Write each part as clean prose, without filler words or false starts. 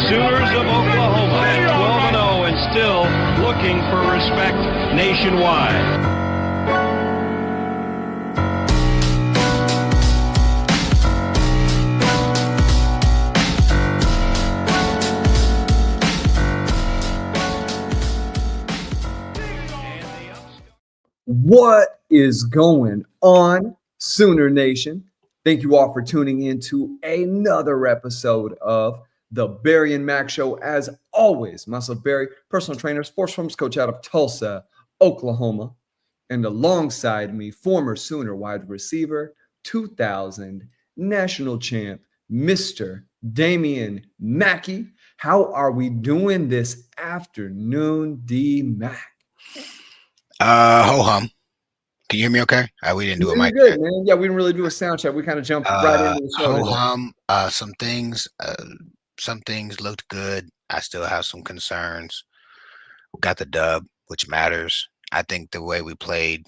Sooners of Oklahoma at 12-0 and still looking for respect nationwide. What is going on, Sooner Nation? Thank you all for tuning in to another episode of the Barry and Mac Show. As always, myself, Barry, personal trainer, sports firms coach out of Tulsa, Oklahoma. And alongside me, former Sooner wide receiver, 2000 national champ, Mr. Damian Mackey. How are we doing this afternoon, D-Mac? Ho-hum. Can you hear me okay? We didn't do a mic check. Man. Yeah, we didn't really do a sound check. We kind of jumped right into the show. Ho-hum. Some things looked good. I still have some concerns. Got the dub, which matters. I think the way we played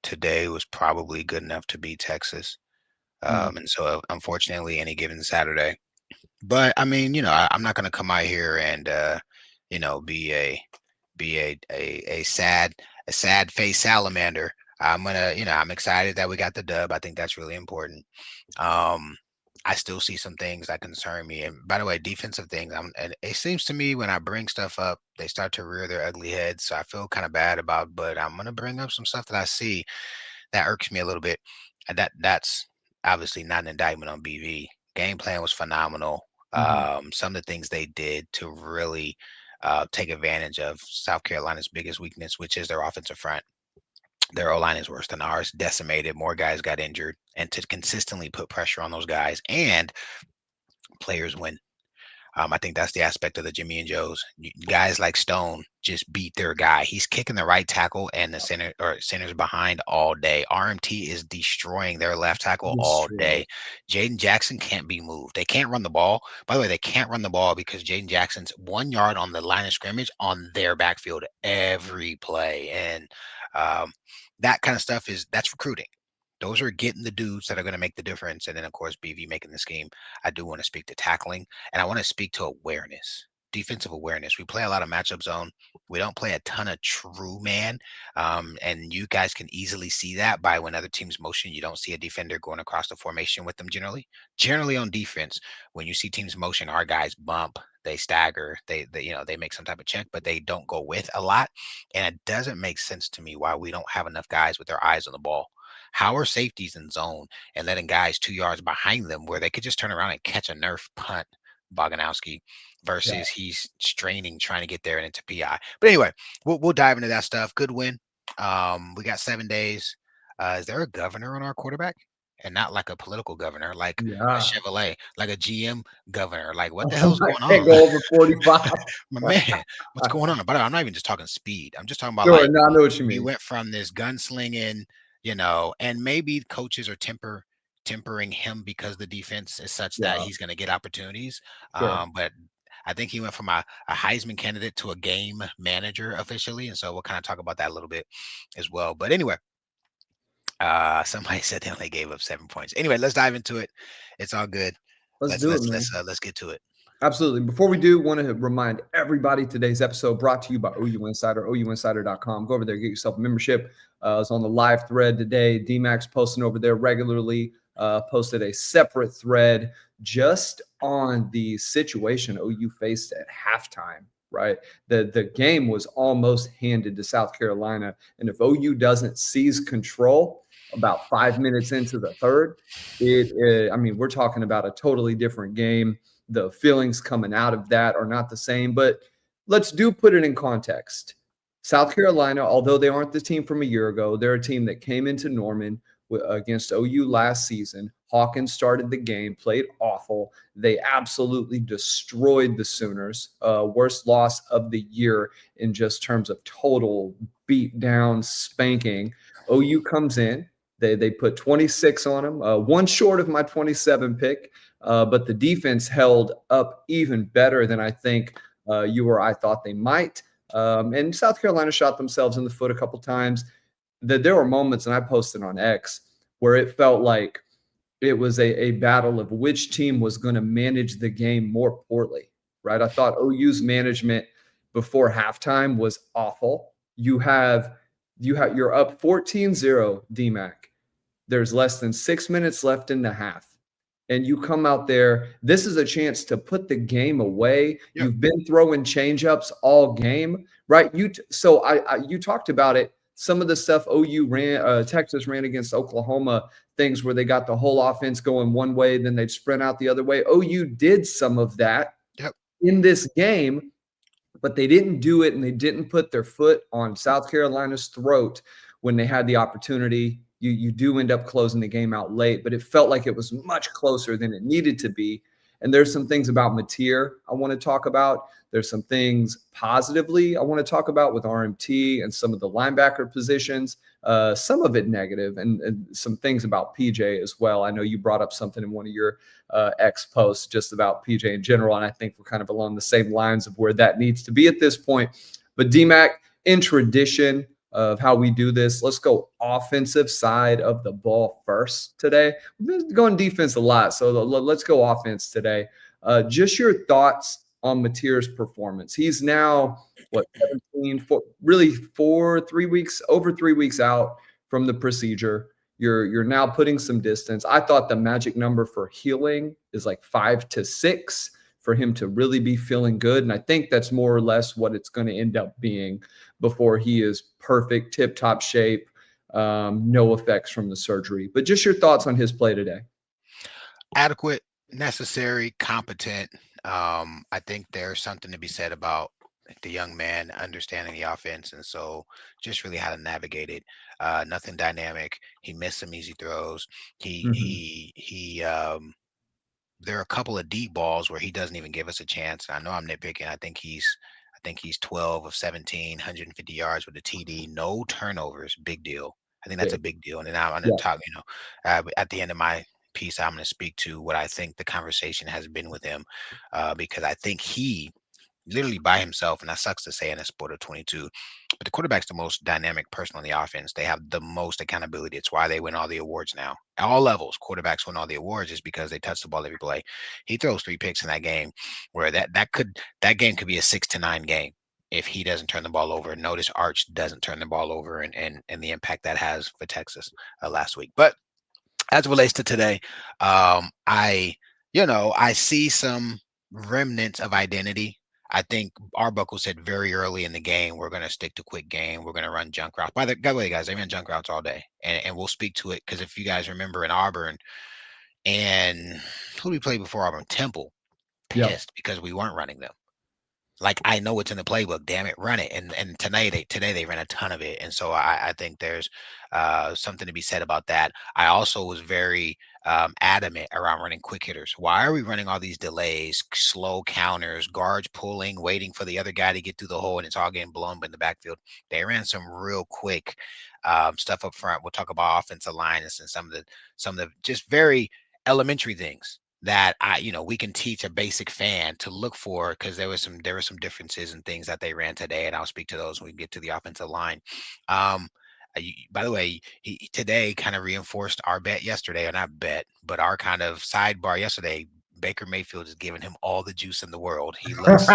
today was probably good enough to beat Texas. And so, unfortunately, any given Saturday. But I mean, I'm not going to come out here and be a sad face salamander. I'm gonna, I'm excited that we got the dub. I think that's really important. I still see some things that concern me. And by the way, defensive things. And it seems to me when I bring stuff up, they start to rear their ugly heads. So I feel kind of bad about. But I'm gonna bring up some stuff that I see that irks me a little bit. And that's obviously not an indictment on BV. Game plan was phenomenal. Some of the things they did to really take advantage of South Carolina's biggest weakness, which is their offensive front. Their O-line is worse than ours, decimated. More guys got injured, and to consistently put pressure on those guys and players win. I think that's the aspect of the Jimmy and Joes. Guys like Stone just beat their guy. He's kicking the right tackle and the center's behind all day. RMT is destroying their left tackle all day. Jaden Jackson can't be moved. They can't run the ball. By the way, they can't run the ball because Jaden Jackson's 1 yard on the line of scrimmage on their backfield every play. And that kind of stuff that's recruiting. Those are getting the dudes that are going to make the difference. And then, of course, BV making the scheme. I do want to speak to tackling, and I want to speak to awareness, defensive awareness. We play a lot of matchup zone. We don't play a ton of true man. And you guys can easily see that by when other teams motion. You don't see a defender going across the formation with them generally. Generally on defense, when you see teams motion, our guys bump. They stagger, they make some type of check, but they don't go with a lot. And it doesn't make sense to me why we don't have enough guys with their eyes on the ball. How are safeties in zone and letting guys 2 yards behind them where they could just turn around and catch a nerf punt, Boganowski, versus he's straining, trying to get there and into PI. But anyway, we'll dive into that stuff. Good win. We got 7 days. Is there a governor on our quarterback? And not like a political governor, like a Chevrolet, like a GM governor. Like, what the hell's going on? Can't go over 45. Man, what's going on? But I'm not even just talking speed. I'm just talking about I know what you mean. We went from this gunslinging, and maybe coaches are tempering him because the defense is such that he's going to get opportunities. But I think he went from a Heisman candidate to a game manager officially. And so we'll kind of talk about that a little bit as well. But anyway, somebody said they only gave up 7 points. Anyway, let's dive into it. It's all good. Let's get to it. Absolutely. Before we do, want to remind everybody today's episode brought to you by OU Insider, OUinsider.com. Go over there, get yourself a membership. It's on the live thread today. D-Max posting over there regularly. Posted a separate thread just on the situation OU faced at halftime. Right, the game was almost handed to South Carolina, and if OU doesn't seize control about 5 minutes into the third, we're talking about a totally different game. The feelings coming out of that are not the same, but let's put it in context. South Carolina, although they aren't the team from a year ago, they're a team that came into Norman against OU last season. Hawkins started the game, played awful. They absolutely destroyed the Sooners. Worst loss of the year in just terms of total beat down, spanking. OU comes in. They put 26 on them, one short of my 27 pick. But the defense held up even better than I think you or I thought they might. And South Carolina shot themselves in the foot a couple times. There were moments, and I posted on X, where it felt like it was a battle of which team was going to manage the game more poorly, right? I thought OU's management before halftime was awful. You're up 14-0, DMAC. There's less than 6 minutes left in the half. And you come out there, this is a chance to put the game away. Yep. You've been throwing changeups all game, right? You talked about it. Some of the stuff OU ran, Texas ran against Oklahoma, things where they got the whole offense going one way, then they'd sprint out the other way. OU did some of that Yep. in this game, but they didn't do it, and they didn't put their foot on South Carolina's throat when they had the opportunity. You do end up closing the game out late, but it felt like it was much closer than it needed to be. And there's some things about Mateer I want to talk about. There's some things positively I want to talk about with RMT and some of the linebacker positions, some of it negative, and some things about PJ as well. I know you brought up something in one of your X posts just about PJ in general, and I think we're kind of along the same lines of where that needs to be at this point. But DMAC, in tradition of how we do this, let's go offensive side of the ball first today. We've been going defense a lot, so let's go offense today. Just your thoughts on Mateer's performance. He's now, 17, over 3 weeks out from the procedure. You're now putting some distance. I thought the magic number for healing is like 5 to 6 for him to really be feeling good. And I think that's more or less what it's going to end up being before he is perfect, tip-top shape, no effects from the surgery. But just your thoughts on his play today. Adequate, necessary, competent. I think there's something to be said about the young man understanding the offense, and so just really how to navigate it. Nothing dynamic. He missed some easy throws. There are a couple of deep balls where he doesn't even give us a chance. I know I'm nitpicking. I think he's 12 of 17, 150 yards with a TD, no turnovers. Big deal. I think that's a big deal. And then I'm going to talk, at the end of my piece, I'm going to speak to what I think the conversation has been with him, because I think he literally by himself, and that sucks to say in a sport of 22, but the quarterback's the most dynamic person on the offense. They have the most accountability. It's why they win all the awards now. At all levels, quarterbacks win all the awards is because they touch the ball every play. He throws 3 picks in that game, where that game could be a 6-9 game if he doesn't turn the ball over. Notice Arch doesn't turn the ball over, and the impact that has for Texas last week. But as it relates to today, I see some remnants of identity. I think Arbuckle said very early in the game, we're going to stick to quick game. We're going to run junk routes. By the way, guys, they ran junk routes all day. And we'll speak to it because if you guys remember in Auburn, and who did we play before Auburn? Temple, pissed because we weren't running them. Like, I know it's in the playbook, damn it, run it. And today they ran a ton of it. And so I think there's something to be said about that. I also was very adamant around running quick hitters. Why are we running all these delays, slow counters, guards pulling, waiting for the other guy to get through the hole, and it's all getting blown in the backfield? They ran some real quick stuff up front. We'll talk about offensive lines and some of the just very elementary things that we can teach a basic fan to look for, because there were some differences in things that they ran today, and I'll speak to those when we get to the offensive line. By the way, he today kind of reinforced our bet yesterday, or not bet, but our kind of sidebar yesterday. Baker Mayfield is giving him all the juice in the world. He looks.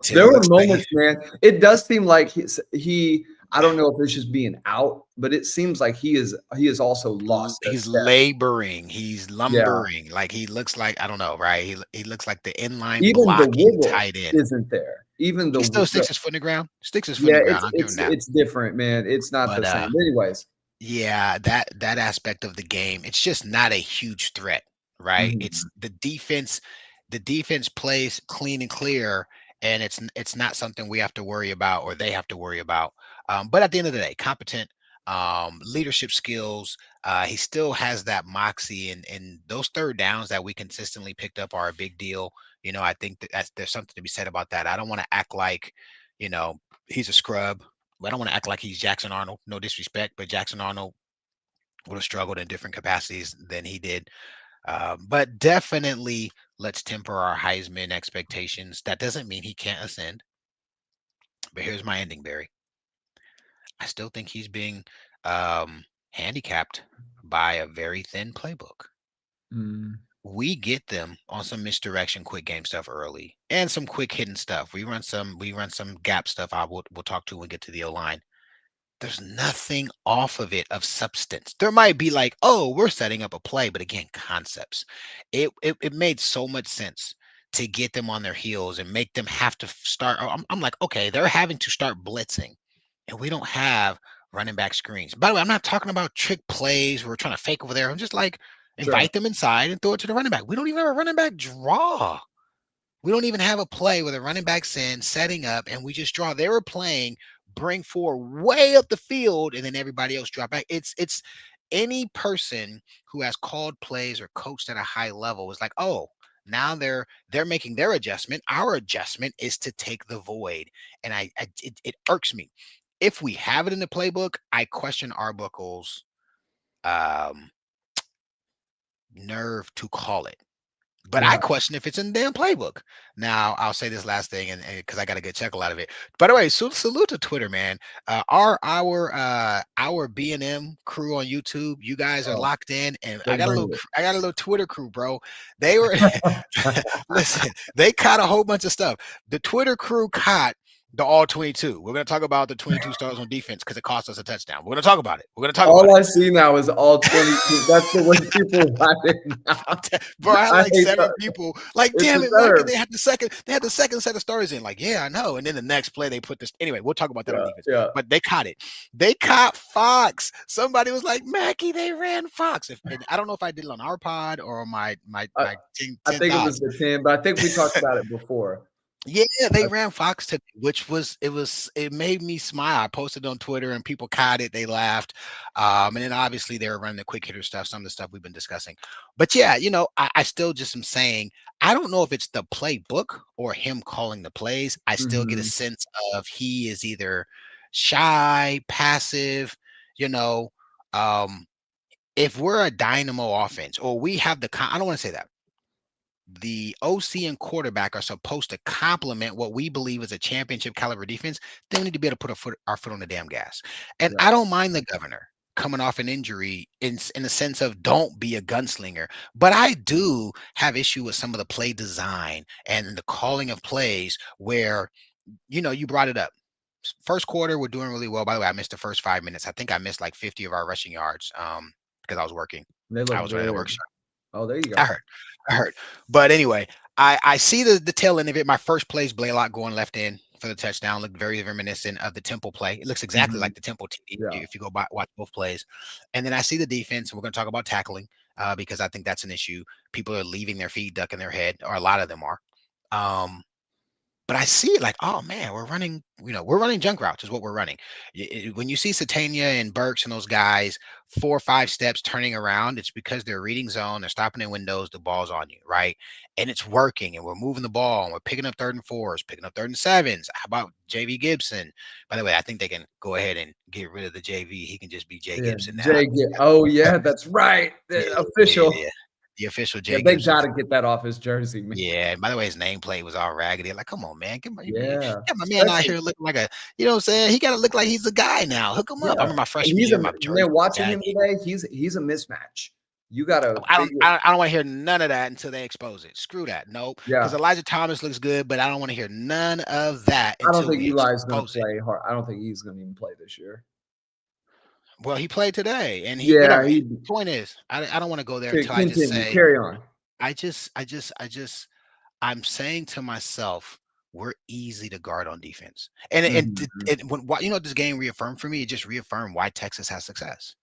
There were moments, man. It does seem like he. I don't know if it's just being out, but it seems like he is also lost. He's laboring. He's lumbering. Like, he looks like, I don't know, right? He looks like the inline blocking tight end isn't there. Even though he still sticks his foot in the ground. Sticks his foot in the ground. I'll give him that. It's different, man. It's not the same. Anyways. Yeah, that aspect of the game, it's just not a huge threat, right? Mm-hmm. It's the defense. The defense plays clean and clear, and it's not something we have to worry about, or they have to worry about. But at the end of the day, competent, leadership skills. He still has that moxie, and those third downs that we consistently picked up are a big deal. I think there's something to be said about that. I don't want to act like, he's a scrub. I don't want to act like he's Jackson Arnold. No disrespect, but Jackson Arnold would have struggled in different capacities than he did. But definitely, let's temper our Heisman expectations. That doesn't mean he can't ascend. But here's my ending, Barry. I still think he's being handicapped by a very thin playbook. we get them on some misdirection, quick game stuff early, and some quick hidden stuff. We run some gap stuff. We'll talk to when we get to the O line. There's nothing off of it of substance. There might be like, oh, we're setting up a play, but again, concepts. It made so much sense to get them on their heels and make them have to start. I'm like, okay, they're having to start blitzing, and we don't have running back screens. By the way, I'm not talking about trick plays where we're trying to fake over there. I'm just like, Sure. invite them inside and throw it to the running back. We don't even have a running back draw. We don't even have a play with a running back send setting up and we just draw. They were playing bring forward way up the field and then everybody else drop back. It's any person who has called plays or coached at a high level is like, oh, now they're making their adjustment. Our adjustment is to take the void, and it irks me. If we have it in the playbook, I question Arbuckle's um, nerve to call it. But I Yeah. question if it's in the damn playbook. Now, I'll say this last thing, and because I got a good chuckle out of it. By the way, salute to Twitter, man. Our B&M crew on YouTube, you guys are Oh, locked in, and they bring it. I got a little Twitter crew, bro. They were listen, they caught a whole bunch of stuff. The Twitter crew caught the all 22. We're gonna talk about the 22 stars on defense because it cost us a touchdown. We're gonna talk about it. We're gonna talk about All it. I see now is all 22. That's the way people write it now. Bro, I had I like hate 7 that. people. Like, It's damn it, Mac. And absurd. they had the second set of stars in. Like, yeah, I know. And then the next play they put this. Anyway, we'll talk about that on Yeah. defense. Yeah. But they caught it. They caught Fox. Somebody was like, Mackie, they ran Fox. And I don't know if I did it on our pod or on I, my 10, I 10 think it was thoughts. the 10, but I think we talked about it before. Yeah, they I, ran Fox today, which it made me smile. I posted on Twitter and people caught it, they laughed. And then obviously they were running the quick hitter stuff, some of the stuff we've been discussing. But yeah, I still just am saying, I don't know if it's the playbook or him calling the plays. I still get a mhm. sense of he is either shy, passive, you know. Um, if we're a dynamo offense, or we have I don't want to say that the OC and quarterback are supposed to complement what we believe is a championship caliber defense, then we need to be able to put our foot on the damn gas. And Yeah. I don't mind the governor coming off an injury in the sense of don't be a gunslinger, but I do have issue with some of the play design and the calling of plays where you brought it up. First quarter, we're doing really well. By the way, I missed the first 5 minutes. I think I missed like 50 of our rushing yards because I was working. They I look was running a good. workshop. Oh, there you I go. heard. I heard. But anyway, I see the tail end of it. My first plays Blaylock going left in for the touchdown looked very reminiscent of the Temple play. It looks exactly Mhm. like the Temple TD Yeah. if you go by watch both plays. And then I see the defense, and we're going to talk about tackling because I think that's an issue. People are leaving their feet, ducking their head, or a lot of them are. Um, but I see it like, oh man, we're running junk routes is what we're running. When you see Satania and Burks and those guys 4 or 5 steps turning around, it's because they're reading zone, they're stopping in windows, the ball's on you, right? And it's working, and we're moving the ball, and we're picking up 3rd and 4s, picking up 3rd and 7s. How about JV Gibson? By the way, I think they can go ahead and get rid of the JV. He can just be Jay Yeah. Gibson now. Jay. Oh, yeah. That's right. Yeah, The yeah, official. yeah. The official Yeah. Jay They Gibson. got to get that off his jersey, man. Yeah, and by the way, his nameplate was all raggedy. Like, come on, man, Yeah. get my man out Especially, here looking like you know what I'm saying? He got to look like he's the guy now. Hook him up. I yeah. remember my And freshman he's a year, my jersey man. was Watching him baggy. today, he's a mismatch. You got to I don't, figure. I, I don't want to hear none of that until they expose it. Screw that. Nope. Because Yeah. Elijah Thomas looks good, but I don't want to hear none of that I don't until think we Eli's going to expose it. play hard. I don't think he's going to even play this year. Well, he played today, and Yeah. whatever. Point is, I don't want to go there until I just Continue. say, Carry on. I'm saying to myself, we're easy to guard on defense. And Mhm. what this game reaffirmed for me, it just reaffirmed why Texas has success.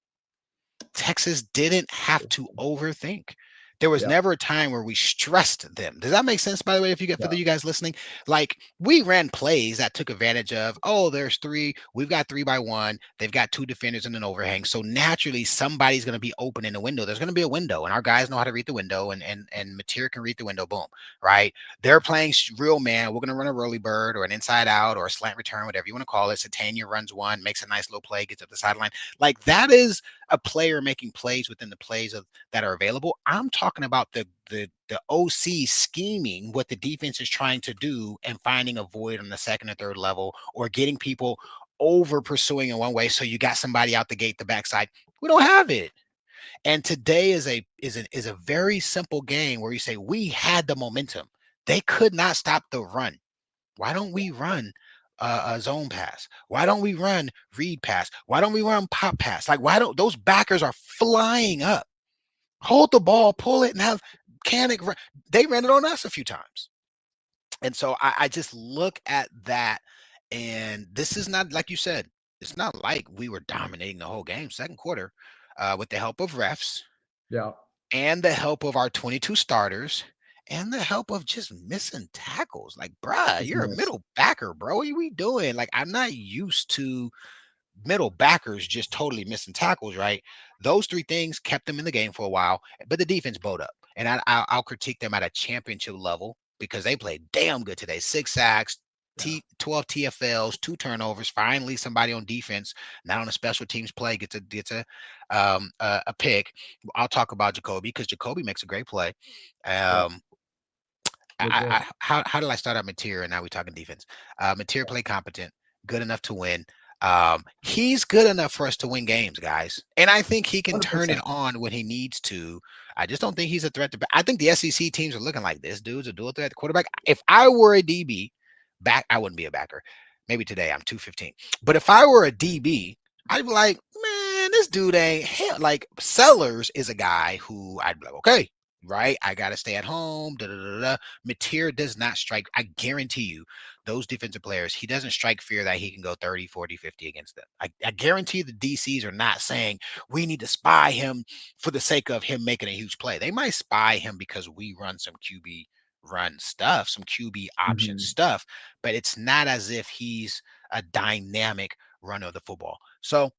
Texas didn't have to overthink. There was Yeah. never a time where we stressed them. Does that make sense, by the way, for Yeah. you guys listening? Like, we ran plays that took advantage of, oh, there's 3, we've got 3-by-1, they've got 2 defenders in an overhang. So naturally somebody's going to be open in the window. There's going to be a window, and our guys know how to read the window, and Mateer can read the window, boom, right? They're playing real man. We're going to run a rolly bird or an inside out or a slant return, whatever you want to call it. Satania runs one, makes a nice little play, gets up the sideline. Like, that is a player making plays within the plays that are available. I'm talking about the OC scheming what the defense is trying to do and finding a void on the second or third level, or getting people over pursuing in one way. So you got somebody out the gate, the backside. We don't have it. And today is a very simple game where you say we had the momentum. They could not stop the run. Why don't we run a zone pass? Why don't we run read pass? Why don't we run pop pass? Like, why don't those backers are flying up? Hold the ball, pull it, and have Canic run. They ran it on us a few times. And so I just look at that, and this is not, like you said, it's not like we were dominating the whole game. Second quarter, with the help of refs Yeah. and the help of our 22 starters and the help of just missing tackles. Like, bruh, you're a Yes. middle backer, bro. What are we doing? Like, I'm not used to middle backers just totally missing tackles, right? Those three things kept them in the game for a while, but the defense bowed up. And I'll critique them at a championship level because they played damn good today. 6 sacks, 12 TFLs, 2 turnovers. Finally, somebody on defense, not on a special teams play, gets a pick. I'll talk about Jacoby because Jacoby makes a great play. How did I start out Mateer and now we're talking defense? Mateer played competent, good enough to win. He's good enough for us to win games, guys. And I think he can 100%. turn it on when he needs to. I just don't think he's a threat to. I think the SEC teams are looking like this dude's a dual threat quarterback. If I were a DB back, I wouldn't be a backer. Maybe today I'm 215. But if I were a DB, I'd be like, man, this dude ain't hell. Like Sellers is a guy who I'd be like, okay, right? I got to stay at home. Mateer does not strike. I guarantee you, those defensive players, he doesn't strike fear that he can go 30, 40, 50 against them. I guarantee the DCs are not saying we need to spy him for the sake of him making a huge play. They might spy him because we run some QB run stuff, some QB option stuff, but it's not as if he's a dynamic runner of the football. So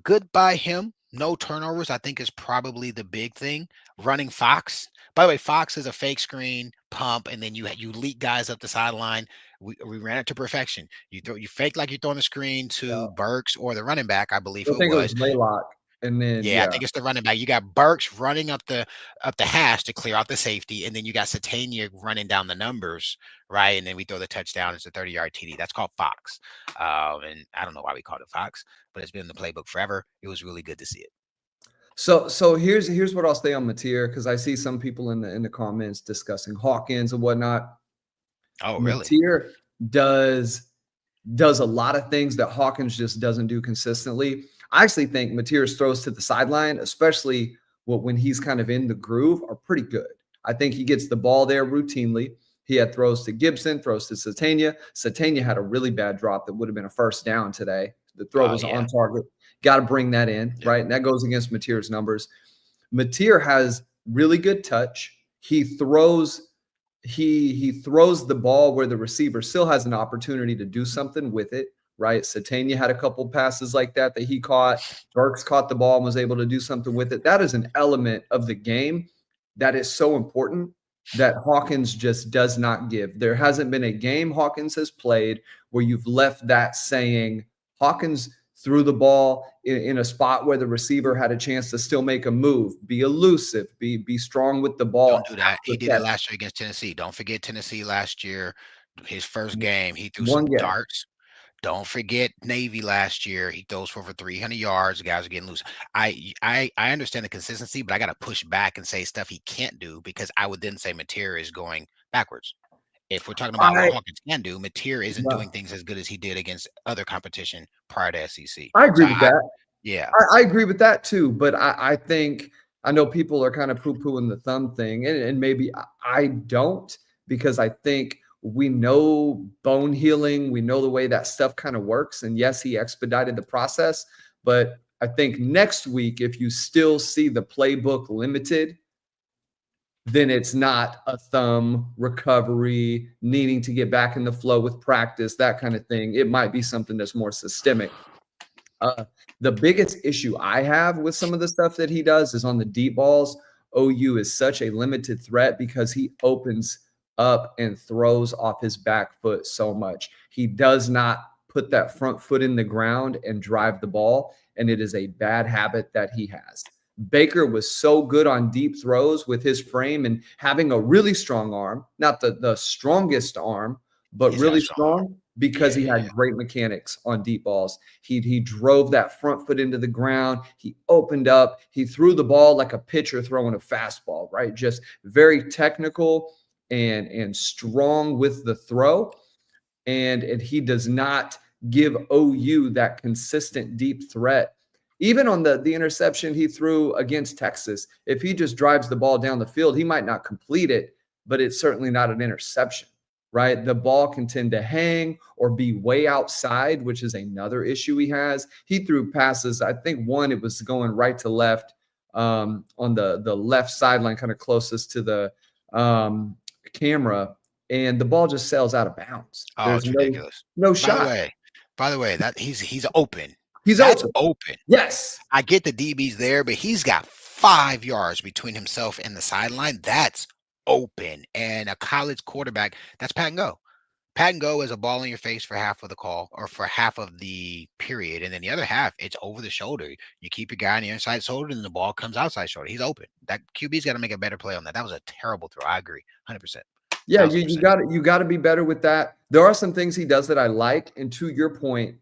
good by him. No turnovers, I think, is probably the big thing. Running Fox. By the way, Fox is a fake screen pump, and then you leak guys up the sideline. We ran it to perfection. You fake like you're throwing the screen to Burks or the running back, I believe I it think it was. was Laylock. And then Yeah, I think it's the running back. You got Burks running up the hash to clear out the safety, and then you got Satania running down the numbers, right? And then we throw the touchdown. It's a 30-yard TD. That's called Fox. And I don't know why we called it Fox, but it's been in the playbook forever. It was really good to see it. So here's what I'll say on Mateer, because I see some people in the comments discussing Hawkins and whatnot. Oh, really? Mateer does a lot of things that Hawkins just doesn't do consistently. I actually think Mateer's throws to the sideline, especially when he's kind of in the groove, are pretty good. I think he gets the ball there routinely. He had throws to Gibson, throws to Satania. Satania had a really bad drop that would have been a first down today. The throw was on target. Got to bring that in, right? And that goes against Mateer's numbers. Mateer has really good touch. He throws the ball where the receiver still has an opportunity to do something with it, right? Satania had a couple passes like that he caught. Burks caught the ball and was able to do something with it. That is an element of the game that is so important that Hawkins just does not give. There hasn't been a game Hawkins has played where you've left that saying Hawkins threw the ball in a spot where the receiver had a chance to still make a move, be elusive, be strong with the ball. Don't do that. He did it last year against Tennessee. Don't forget Tennessee last year, his first game, he threw some darts. Don't forget Navy last year. He throws for over 300 yards. The guys are getting loose. I understand the consistency, but I got to push back and say stuff he can't do because I would then say Mateer is going backwards. If we're talking about what Hawkins can do, Mateer isn't doing things as good as he did against other competition prior to SEC. I agree with that. Yeah. I agree with that too. But I think, I know people are kind of poo-pooing the thumb thing, and maybe I don't, because I think we know bone healing. We know the way that stuff kind of works. And yes, he expedited the process. But I think next week, if you still see the playbook limited, then it's not a thumb recovery, needing to get back in the flow with practice, that kind of thing. It might be something that's more systemic. The biggest issue I have with some of the stuff that he does is on the deep balls. OU is such a limited threat because he opens up and throws off his back foot so much. He does not put that front foot in the ground and drive the ball, and it is a bad habit that he has. Baker was so good on deep throws with his frame and having a really strong arm, not the strongest arm, but really strong. because he had great mechanics on deep balls. He drove that front foot into the ground. He opened up. He threw the ball like a pitcher throwing a fastball, right? Just very technical and strong with the throw. And he does not give OU that consistent deep threat. Even on the interception he threw against Texas, if he just drives the ball down the field, he might not complete it, but it's certainly not an interception, right? The ball can tend to hang or be way outside, which is another issue he has. He threw passes. I think one, it was going right to left on the left sideline, kind of closest to the camera, and the ball just sails out of bounds. Oh, There's it's ridiculous. no By shot. the way, that he's open. He's That's open. open. Yes. I get the DB's there, but he's got 5 yards between himself and the sideline. That's open. And a college quarterback, that's pat and go. Pat and go is a ball in your face for half of the call or for half of the period. And then the other half, it's over the shoulder. You keep your guy on the inside shoulder and the ball comes outside shoulder. He's open. That QB's got to make a better play on that. That was a terrible throw. I agree. 100%. Yeah, you got to be better with that. There are some things he does that I like. And to your point,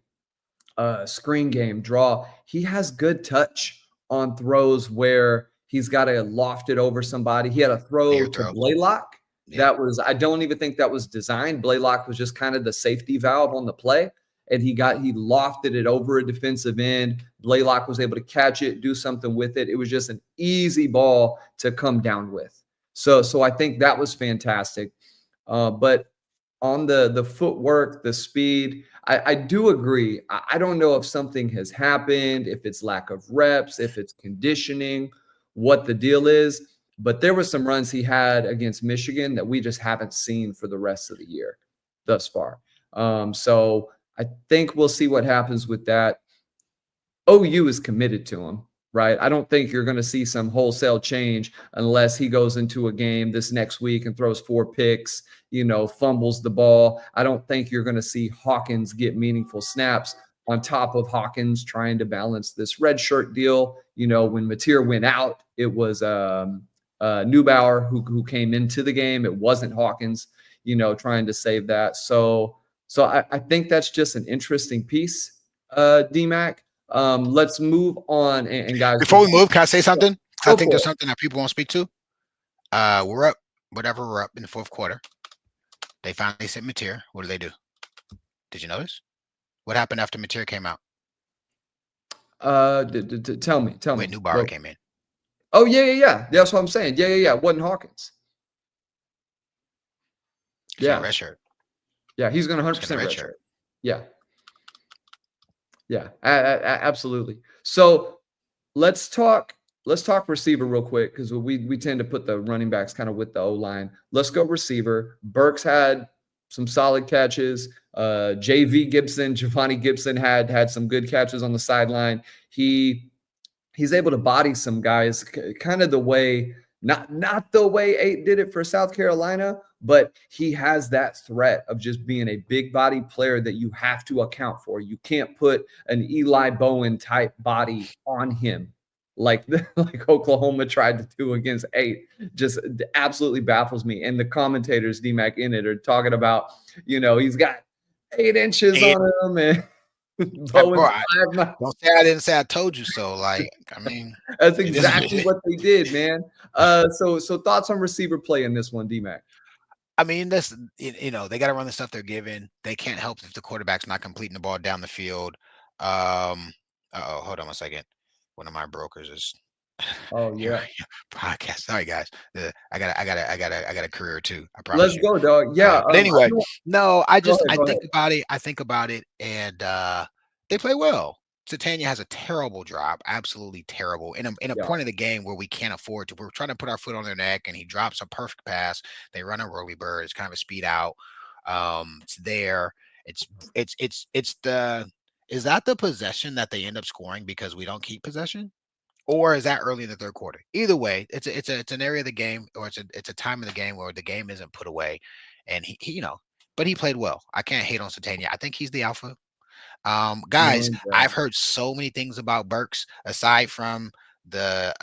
screen game, draw, he has good touch on throws where he's got to loft it over somebody. He had a throw to Blaylock. Yeah. That was, I don't even think that was designed. Blaylock was just kind of the safety valve on the play. And he lofted it over a defensive end. Blaylock was able to catch it, do something with it. It was just an easy ball to come down with. So I think that was fantastic. But on the footwork, the speed, I do agree. I don't know if something has happened, if it's lack of reps, if it's conditioning, what the deal is. But there were some runs he had against Michigan that we just haven't seen for the rest of the year thus far. So I think we'll see what happens with that. OU is committed to him, right? I don't think you're going to see some wholesale change unless he goes into a game this next week and throws 4 picks, fumbles the ball. I don't think you're going to see Hawkins get meaningful snaps on top of Hawkins trying to balance this red shirt deal. When Mateer went out, it was Neubauer who came into the game. It wasn't Hawkins, trying to save that. So I think that's just an interesting piece, D-Mac. Let's move on. And guys, before we move, can I say something? I think there's it. something that people won't speak to. We're up in the fourth quarter. They finally sent Mateer. What do they do? Did you notice? What happened after Mateer came out? Tell me. Wait, Neubauer came in. Oh, yeah. That's what I'm saying. Yeah. It wasn't Hawkins. Yeah. Red shirt. Yeah, he's going to 100% red shirt. Yeah. Absolutely. So let's talk receiver real quick because we tend to put the running backs kind of with the O-line. Let's go receiver. Burks had some solid catches. Javonte Gibson had some good catches on the sideline. He's able to body some guys kind of the way, not the way 8 did it for South Carolina, but he has that threat of just being a big body player that you have to account for. You can't put an Eli Bowen type body on him like Oklahoma tried to do against 8. Just absolutely baffles me. And the commentators, D-Mac in it, are talking about, he's got 8 inches on him and don't say I didn't say I told you so. That's exactly what they did, man. So thoughts on receiver play in this one, D-Mac? I mean, that's they got to run the stuff they're given. They can't help if the quarterback's not completing the ball down the field. Hold on 1 second. One of my brokers is. Oh yeah. Podcast. Sorry guys. I got a career too. I promise. Let's go, dog. Yeah. But anyway, I think about it, and they play well. Satania has a terrible drop, absolutely terrible. In a point of the game where we can't afford to, we're trying to put our foot on their neck, and he drops a perfect pass. They run a whirly bird. It's kind of a speed out. It's there. Is that the possession that they end up scoring because we don't keep possession, or is that early in the third quarter? Either way, it's an area of the game, or it's a time of the game where the game isn't put away, and he but he played well. I can't hate on Satania. I think he's the alpha. Guys, I've heard so many things about Burks aside from the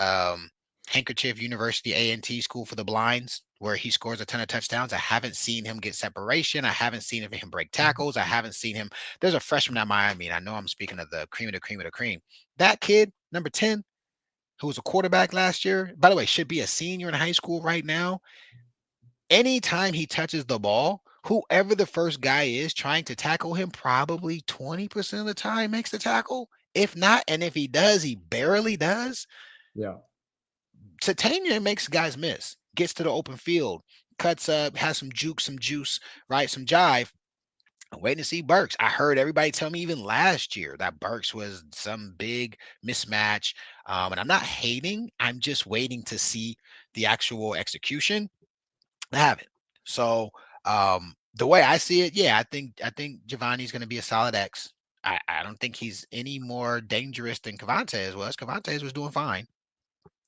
Handkerchief University A&T School for the Blinds. where he scores a ton of touchdowns. I haven't seen him get separation. I haven't seen him break tackles. I haven't seen him. There's a freshman at Miami, and I know I'm speaking of the cream of the cream of the cream. That kid, number 10, who was a quarterback last year, by the way, should be a senior in high school right now. Anytime he touches the ball, whoever the first guy is trying to tackle him, probably 20% of the time makes the tackle. If not, and if he does, he barely does. Yeah. Titania makes guys miss, gets to the open field, cuts up, has some juke, some juice, right? Some jive. I'm waiting to see Burks. I heard everybody tell me even last year that Burks was some big mismatch. And I'm not hating. I'm just waiting to see the actual execution. I haven't. So the way I see it, yeah, I think Giovanni's going to be a solid X. I don't think he's any more dangerous than Cavantes was. Cavantes was doing fine.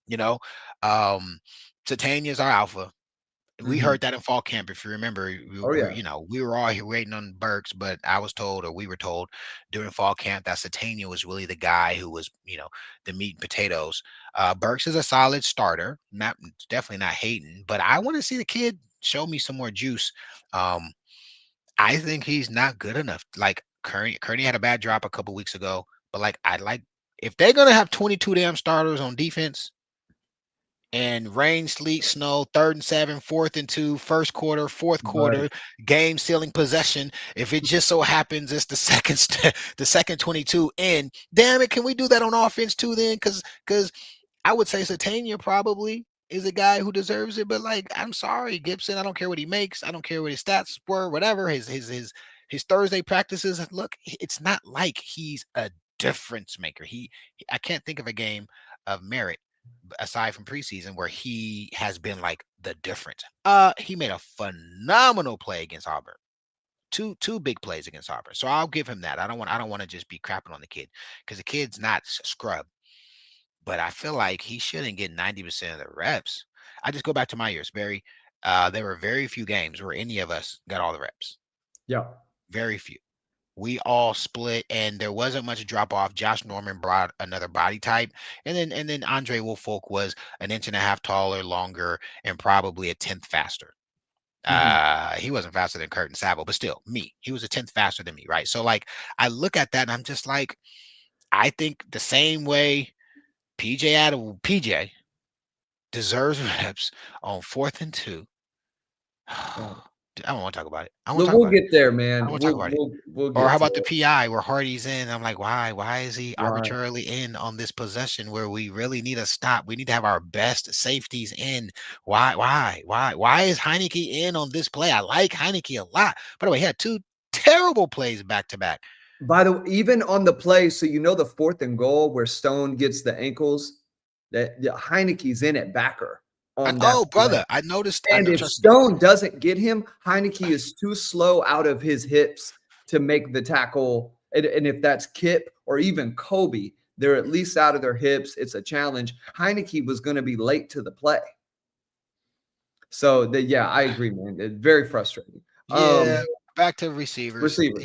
You know, um, Titania's our alpha. We Mhm. heard that in fall camp. If you remember, Oh yeah. we were all here waiting on Burks, but I was told, or we were told during fall camp, that Satania was really the guy who was, the meat and potatoes. Burks is a solid starter, not definitely not hating, but I want to see the kid show me some more juice. Um, I think he's not good enough. Like Kearney had a bad drop a couple weeks ago, but like I like if they're gonna have 22 damn starters on defense and rain, sleet, snow, 3rd and 7, 4th and 2, first quarter, fourth Right. quarter, game sealing possession. If it just so happens it's the second the second 22 in, damn it, can we do that on offense too then? Because I would say Satania probably is a guy who deserves it, but like I'm sorry, Gibson. I don't care what he makes. I don't care what his stats were, whatever his Thursday practices. Look, it's not like he's a difference maker. I can't think of a game of merit aside from preseason where he has been like the difference. He made a phenomenal play against Auburn. Two big plays against Auburn. So I'll give him that. I don't want to just be crapping on the kid because the kid's not a scrub. But I feel like he shouldn't get 90% of the reps. I just go back to my years, Barry. There were very few games where any of us got all the reps. Yeah. Very few. We all split, and there wasn't much drop off. Josh Norman brought another body type, and then Andre Woolfolk was an inch and a half taller, longer, and probably a tenth faster. Mhm. He wasn't faster than Curtin Sabo, but still, he was a tenth faster than me, right? So like, I look at that and I'm just like, I think the same way PJ deserves reps on 4th and 2. Right. I don't want to talk about it. I want Look, to talk we'll about it. get there, I don't man. want to talk about it. We'll Or get how to about the it. PI where Hardy's in? I'm like, why? Why is he Right. arbitrarily in on this possession where we really need a stop? We need to have our best safeties in. Why is Heineke in on this play? I like Heineke a lot. By the way, he had 2 terrible plays back to back. By the way, even on the play, so the 4th and goal where Stone gets the ankles, that Heineke's in at backer on that Oh, play. brother, I noticed. And if Trust me. Stone doesn't get him, Heineke is too slow out of his hips to make the tackle. And if that's Kip or even Kobe, they're at least out of their hips. It's a challenge. Heineke was going to be late to the play. So, yeah, I agree, man. It's very frustrating. Yeah, back to receivers. Receivers.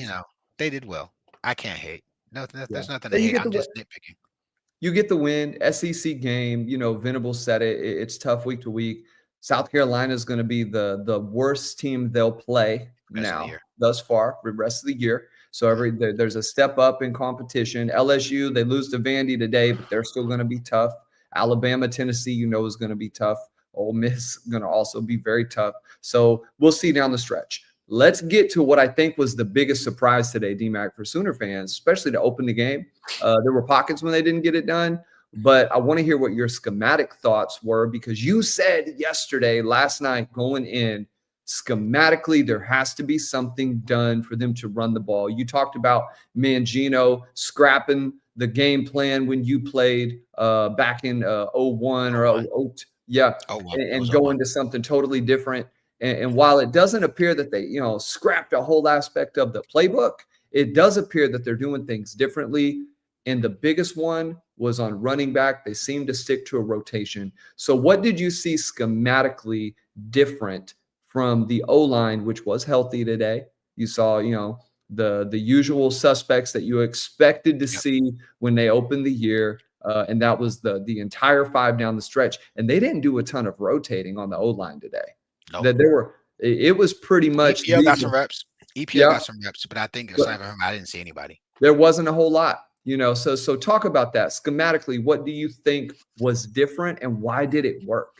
They did well. I can't hate. No, Yeah. there's nothing to And hate. I'm just nitpicking. you get the win. SEC game, Venable said it. It's tough week to week. South Carolina is going to be the worst team they'll play Rest of the now year. thus far the rest of the year. So there's a step up in competition. LSU, they lose to Vandy today, but they're still going to be tough. Alabama, Tennessee, is going to be tough. Ole Miss going to also be very tough. So we'll see down the stretch. Let's get to what I think was the biggest surprise today, DMAC, for Sooner fans, especially to open the game. There were pockets when they didn't get it done, but I want to hear what your schematic thoughts were because you said last night going in, schematically, there has to be something done for them to run the ball. You talked about Mangino scrapping the game plan when you played back in 01 or 02. Yeah, Oh, one. It and was go 01. into something totally different. And while it doesn't appear that they, scrapped a whole aspect of the playbook, it does appear that they're doing things differently. And the biggest one was on running back. They seem to stick to a rotation. So what did you see schematically different from the O-line, which was healthy today? You saw, the usual suspects that you expected to Yep. see when they opened the year. And that was the entire 5 down the stretch. And they didn't do a ton of rotating on the O-line today. Nope. That there were, it was pretty much EPL got these. some reps. EPL Yeah, got some reps, but I think but aside from him, I didn't see anybody. there wasn't a whole lot, So talk about that schematically. What do you think was different, and why did it work?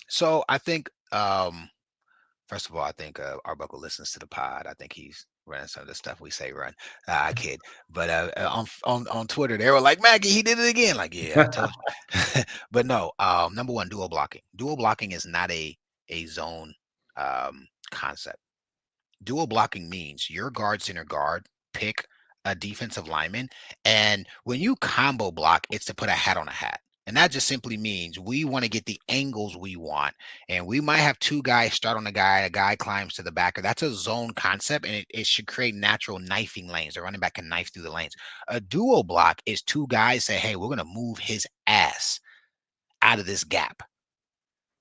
So I think, first of all, I think Arbuckle listens to the pod. I think he's running some of the stuff we say run. I kid, but on Twitter they were like, Maggie, he did it again. Like, yeah, I told you. But no, number one, dual blocking. Dual blocking is not a zone concept. Dual blocking means your guard, center guard, pick a defensive lineman. And when you combo block, it's to put a hat on a hat. And that just simply means we want to get the angles we want. And we might have two guys start on a guy climbs to the backer. That's a zone concept, and it should create natural knifing lanes. The running back can knife through the lanes. A dual block is two guys say, hey, we're going to move his ass out of this gap.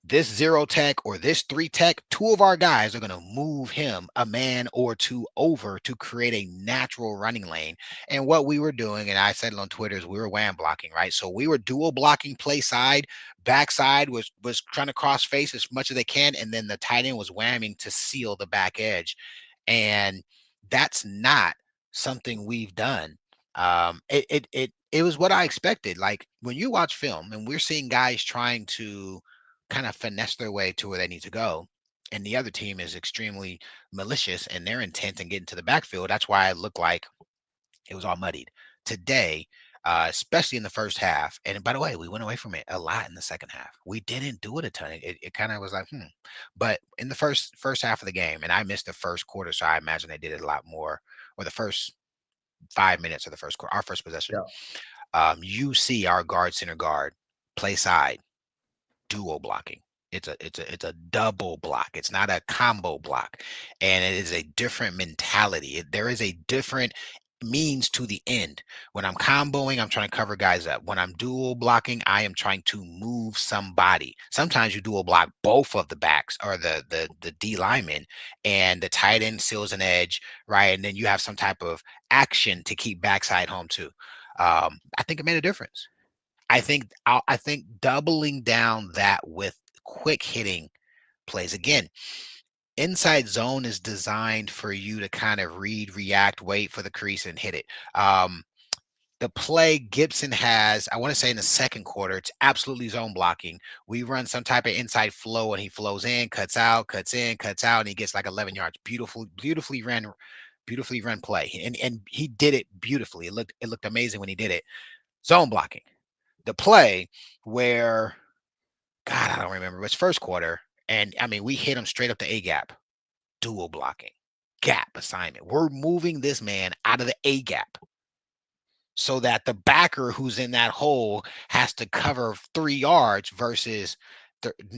This zero tech or this three tech, two of our guys are going to move him a man or two over to create a natural running lane. And what we were doing, and I said it on Twitter, is we were wham blocking, right? So we were dual blocking play side, backside was trying to cross face as much as they can, and then the tight end was whamming to seal the back edge. And that's not something we've done. It was what I expected. Like when you watch film and we're seeing guys trying to kind of finesse their way to where they need to go, and the other team is extremely malicious in their intent and getting to the backfield. That's why it looked like it was all muddied today, especially in the first half. And by the way, we went away from it a lot in the second half. We didn't do it a ton. It kind of was like, But in the first half of the game, and I missed the first quarter, so I imagine they did it a lot more, or the first 5 minutes of the first quarter, our first possession. Yeah. You see our guard, center guard, play side, dual blocking. It's a double block. It's not a combo block, and it is a different mentality. There is a different means to the end. When I'm comboing, I'm trying to cover guys up. When I'm dual blocking, I am trying to move somebody. Sometimes you dual block both of the backs or the D linemen, and the tight end seals an edge, right? And then you have some type of action to keep backside home too. I think it made a difference. I think doubling down that with quick hitting plays. Again, inside zone is designed for you to kind of read, react, wait for the crease and hit it. The play Gibson has, I want to say in the second quarter, it's absolutely zone blocking. We run some type of inside flow and he flows in, cuts out, cuts in, cuts out, and he gets like 11 yards. Beautifully run play. And he did it beautifully. It looked amazing when he did it. Zone blocking. The play where, God, I don't remember, it was first quarter. And I mean, we hit him straight up the A gap, dual blocking, gap assignment. We're moving this man out of the A gap so that the backer who's in that hole has to cover 3 yards versus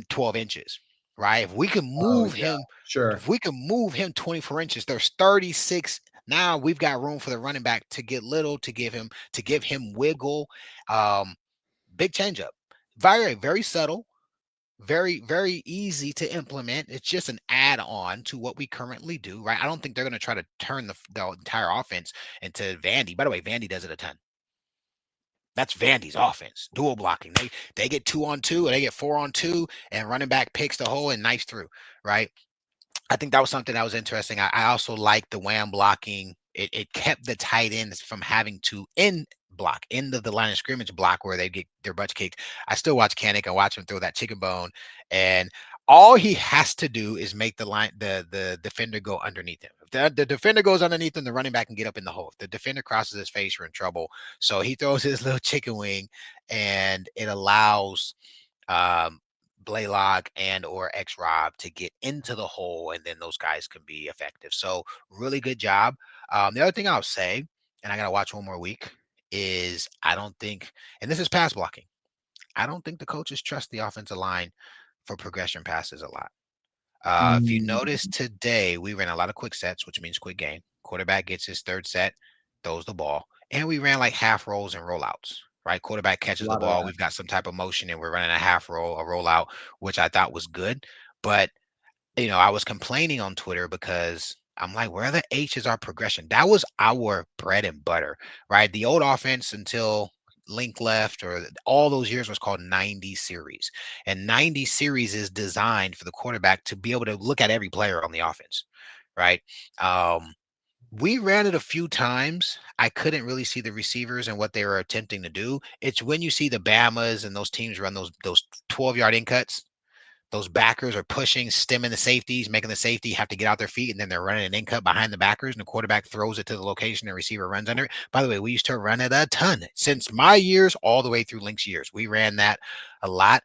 12 inches, right? If we can Oh move yeah, him, sure. if we can move him 24 inches, there's 36. Now we've got room for the running back to get little, to give him wiggle. Big changeup. Very, very subtle, very, very easy to implement. It's just an add-on to what we currently do, right? I don't think they're going to try to turn the entire offense into Vandy. By the way, Vandy does it a ton. That's Vandy's offense, dual blocking. They get 2-on-2 or they get 4-on-2, and running back picks the hole and knifes through, right? I think that was something that was interesting. I also like the wham blocking. It kept the tight ends from having to end of the line of scrimmage block where they get their butts kicked. I still watch Kanik and watch him throw that chicken bone, and all he has to do is make the defender go underneath him. If the defender goes underneath him, the running back can get up in the hole. If the defender crosses his face, you're in trouble. So he throws his little chicken wing, and it allows um, Blaylock and or X Rob to get into the hole, and then those guys can be effective. So really good job. The other thing I'll say, and I gotta watch one more week, is I don't think, and this is pass blocking. I don't think the coaches trust the offensive line for progression passes a lot. If you Mm, notice today, we ran a lot of quick sets, which means quick game. Quarterback gets his third set, throws the ball, and we ran like half rolls and rollouts. Right, quarterback a catches the lot of ball. that. We've got some type of motion, and we're running a half roll, a rollout, which I thought was good. But I was complaining on Twitter because I'm like, where the H is our progression? That was our bread and butter, right? The old offense until link left, or all those years was called 90 series. And 90 series is designed for the quarterback to be able to look at every player on the offense, right? Um, we ran it a few times. I couldn't really see the receivers and what they were attempting to do. It's when you see the Bamas and those teams run those 12-yard in cuts. Those backers are pushing, stemming the safeties, making the safety have to get out their feet, and then they're running an in cut behind the backers, and the quarterback throws it to the location, and the receiver runs under it. By the way, we used to run it a ton since my years all the way through Link's years. We ran that a lot.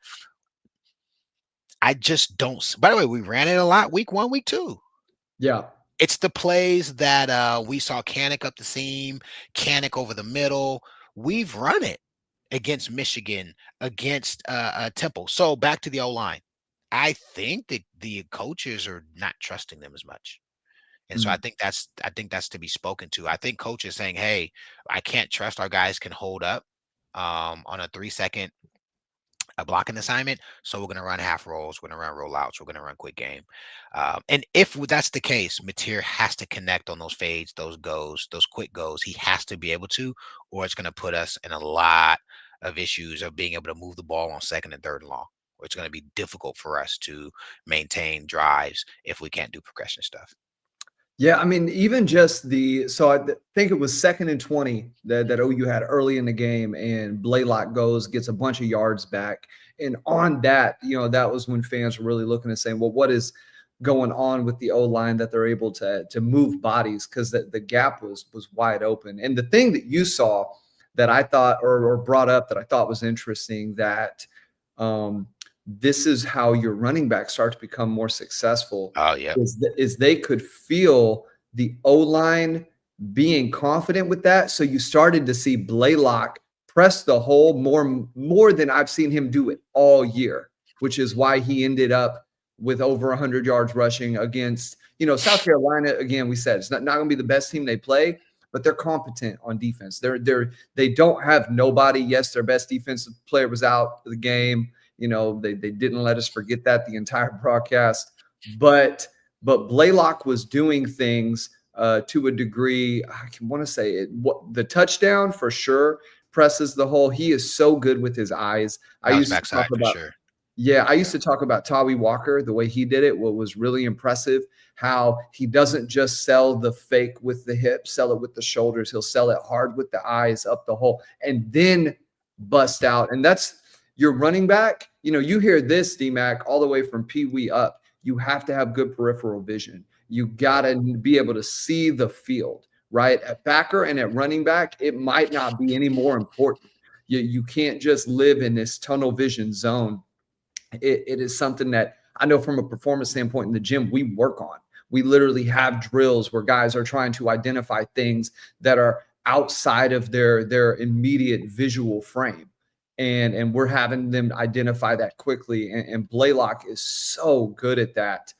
I just don't. By the way, we ran it a lot week 1, week 2. Yeah. It's the plays that we saw Kanik up the seam, Kanik over the middle. We've run it against Michigan, against Temple. So back to the O line. I think that the coaches are not trusting them as much. And so Mm. I think that's to be spoken to. I think coaches saying, "Hey, I can't trust our guys can hold up on a 3-second a blocking assignment. So we're going to run half rolls. We're going to run rollouts. We're going to run quick game." And if that's the case, Mateer has to connect on those fades, those goes, those quick goes. He has to be able to, or it's going to put us in a lot of issues of being able to move the ball on 2nd and 3rd and long. Or it's going to be difficult for us to maintain drives if we can't do progression stuff. Yeah, I mean, even just so I think it was 2nd and 20 that OU had early in the game, and Blaylock gets a bunch of yards back. And on that, that was when fans were really looking and saying, well, what is going on with the O-line that they're able to move bodies, because the gap was wide open. And the thing that you saw that I thought or brought up that I thought was interesting, that this is how your running backs start to become more successful. Oh, yeah. Is they could feel the O-line being confident with that. So you started to see Blaylock press the hole more than I've seen him do it all year, which is why he ended up with over 100 yards rushing against, South Carolina. Again, we said it's not going to be the best team they play, but they're competent on defense. They don't have nobody. Yes, their best defensive player was out of the game. They didn't let us forget that the entire broadcast. But Blaylock was doing things to a degree. I want to say it. The touchdown for sure presses the hole. He is so good with his eyes. I used to talk about. Sure. Yeah, I used to talk about Tawi Walker, the way he did it. What was really impressive, how he doesn't just sell the fake with the hips, sell it with the shoulders. He'll sell it hard with the eyes up the hole and then bust out. And that's your running back. You hear this, D-Mac, all the way from Pee Wee up. You have to have good peripheral vision. You got to be able to see the field, right? At backer and at running back, it might not be any more important. You can't just live in this tunnel vision zone. It is something that I know from a performance standpoint in the gym, we work on. We literally have drills where guys are trying to identify things that are outside of their immediate visual frame. And we're having them identify that quickly. And Blaylock is so good at that.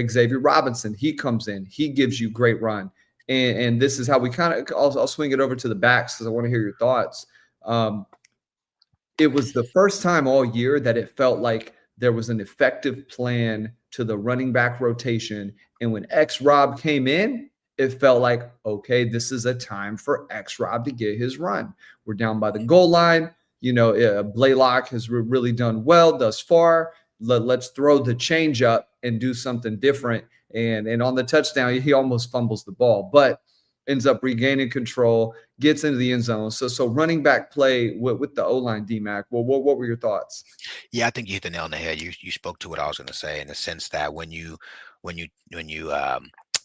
Xavier Robinson, he comes in, he gives you great run. And this is how we kind of, I'll swing it over to the backs because I want to hear your thoughts. It was the first time all year that it felt like there was an effective plan to the running back rotation. And when X-Rob came in, it felt like, okay, this is a time for X-Rob to get his run. We're down by the goal line. Blaylock has really done well thus far. Let's throw the change up and do something different. And on the touchdown, he almost fumbles the ball, but ends up regaining control, gets into the end zone. So running back play with the O-line, D-Mac. Well, what were your thoughts? Yeah, I think you hit the nail on the head. You spoke to what I was going to say, in the sense that when you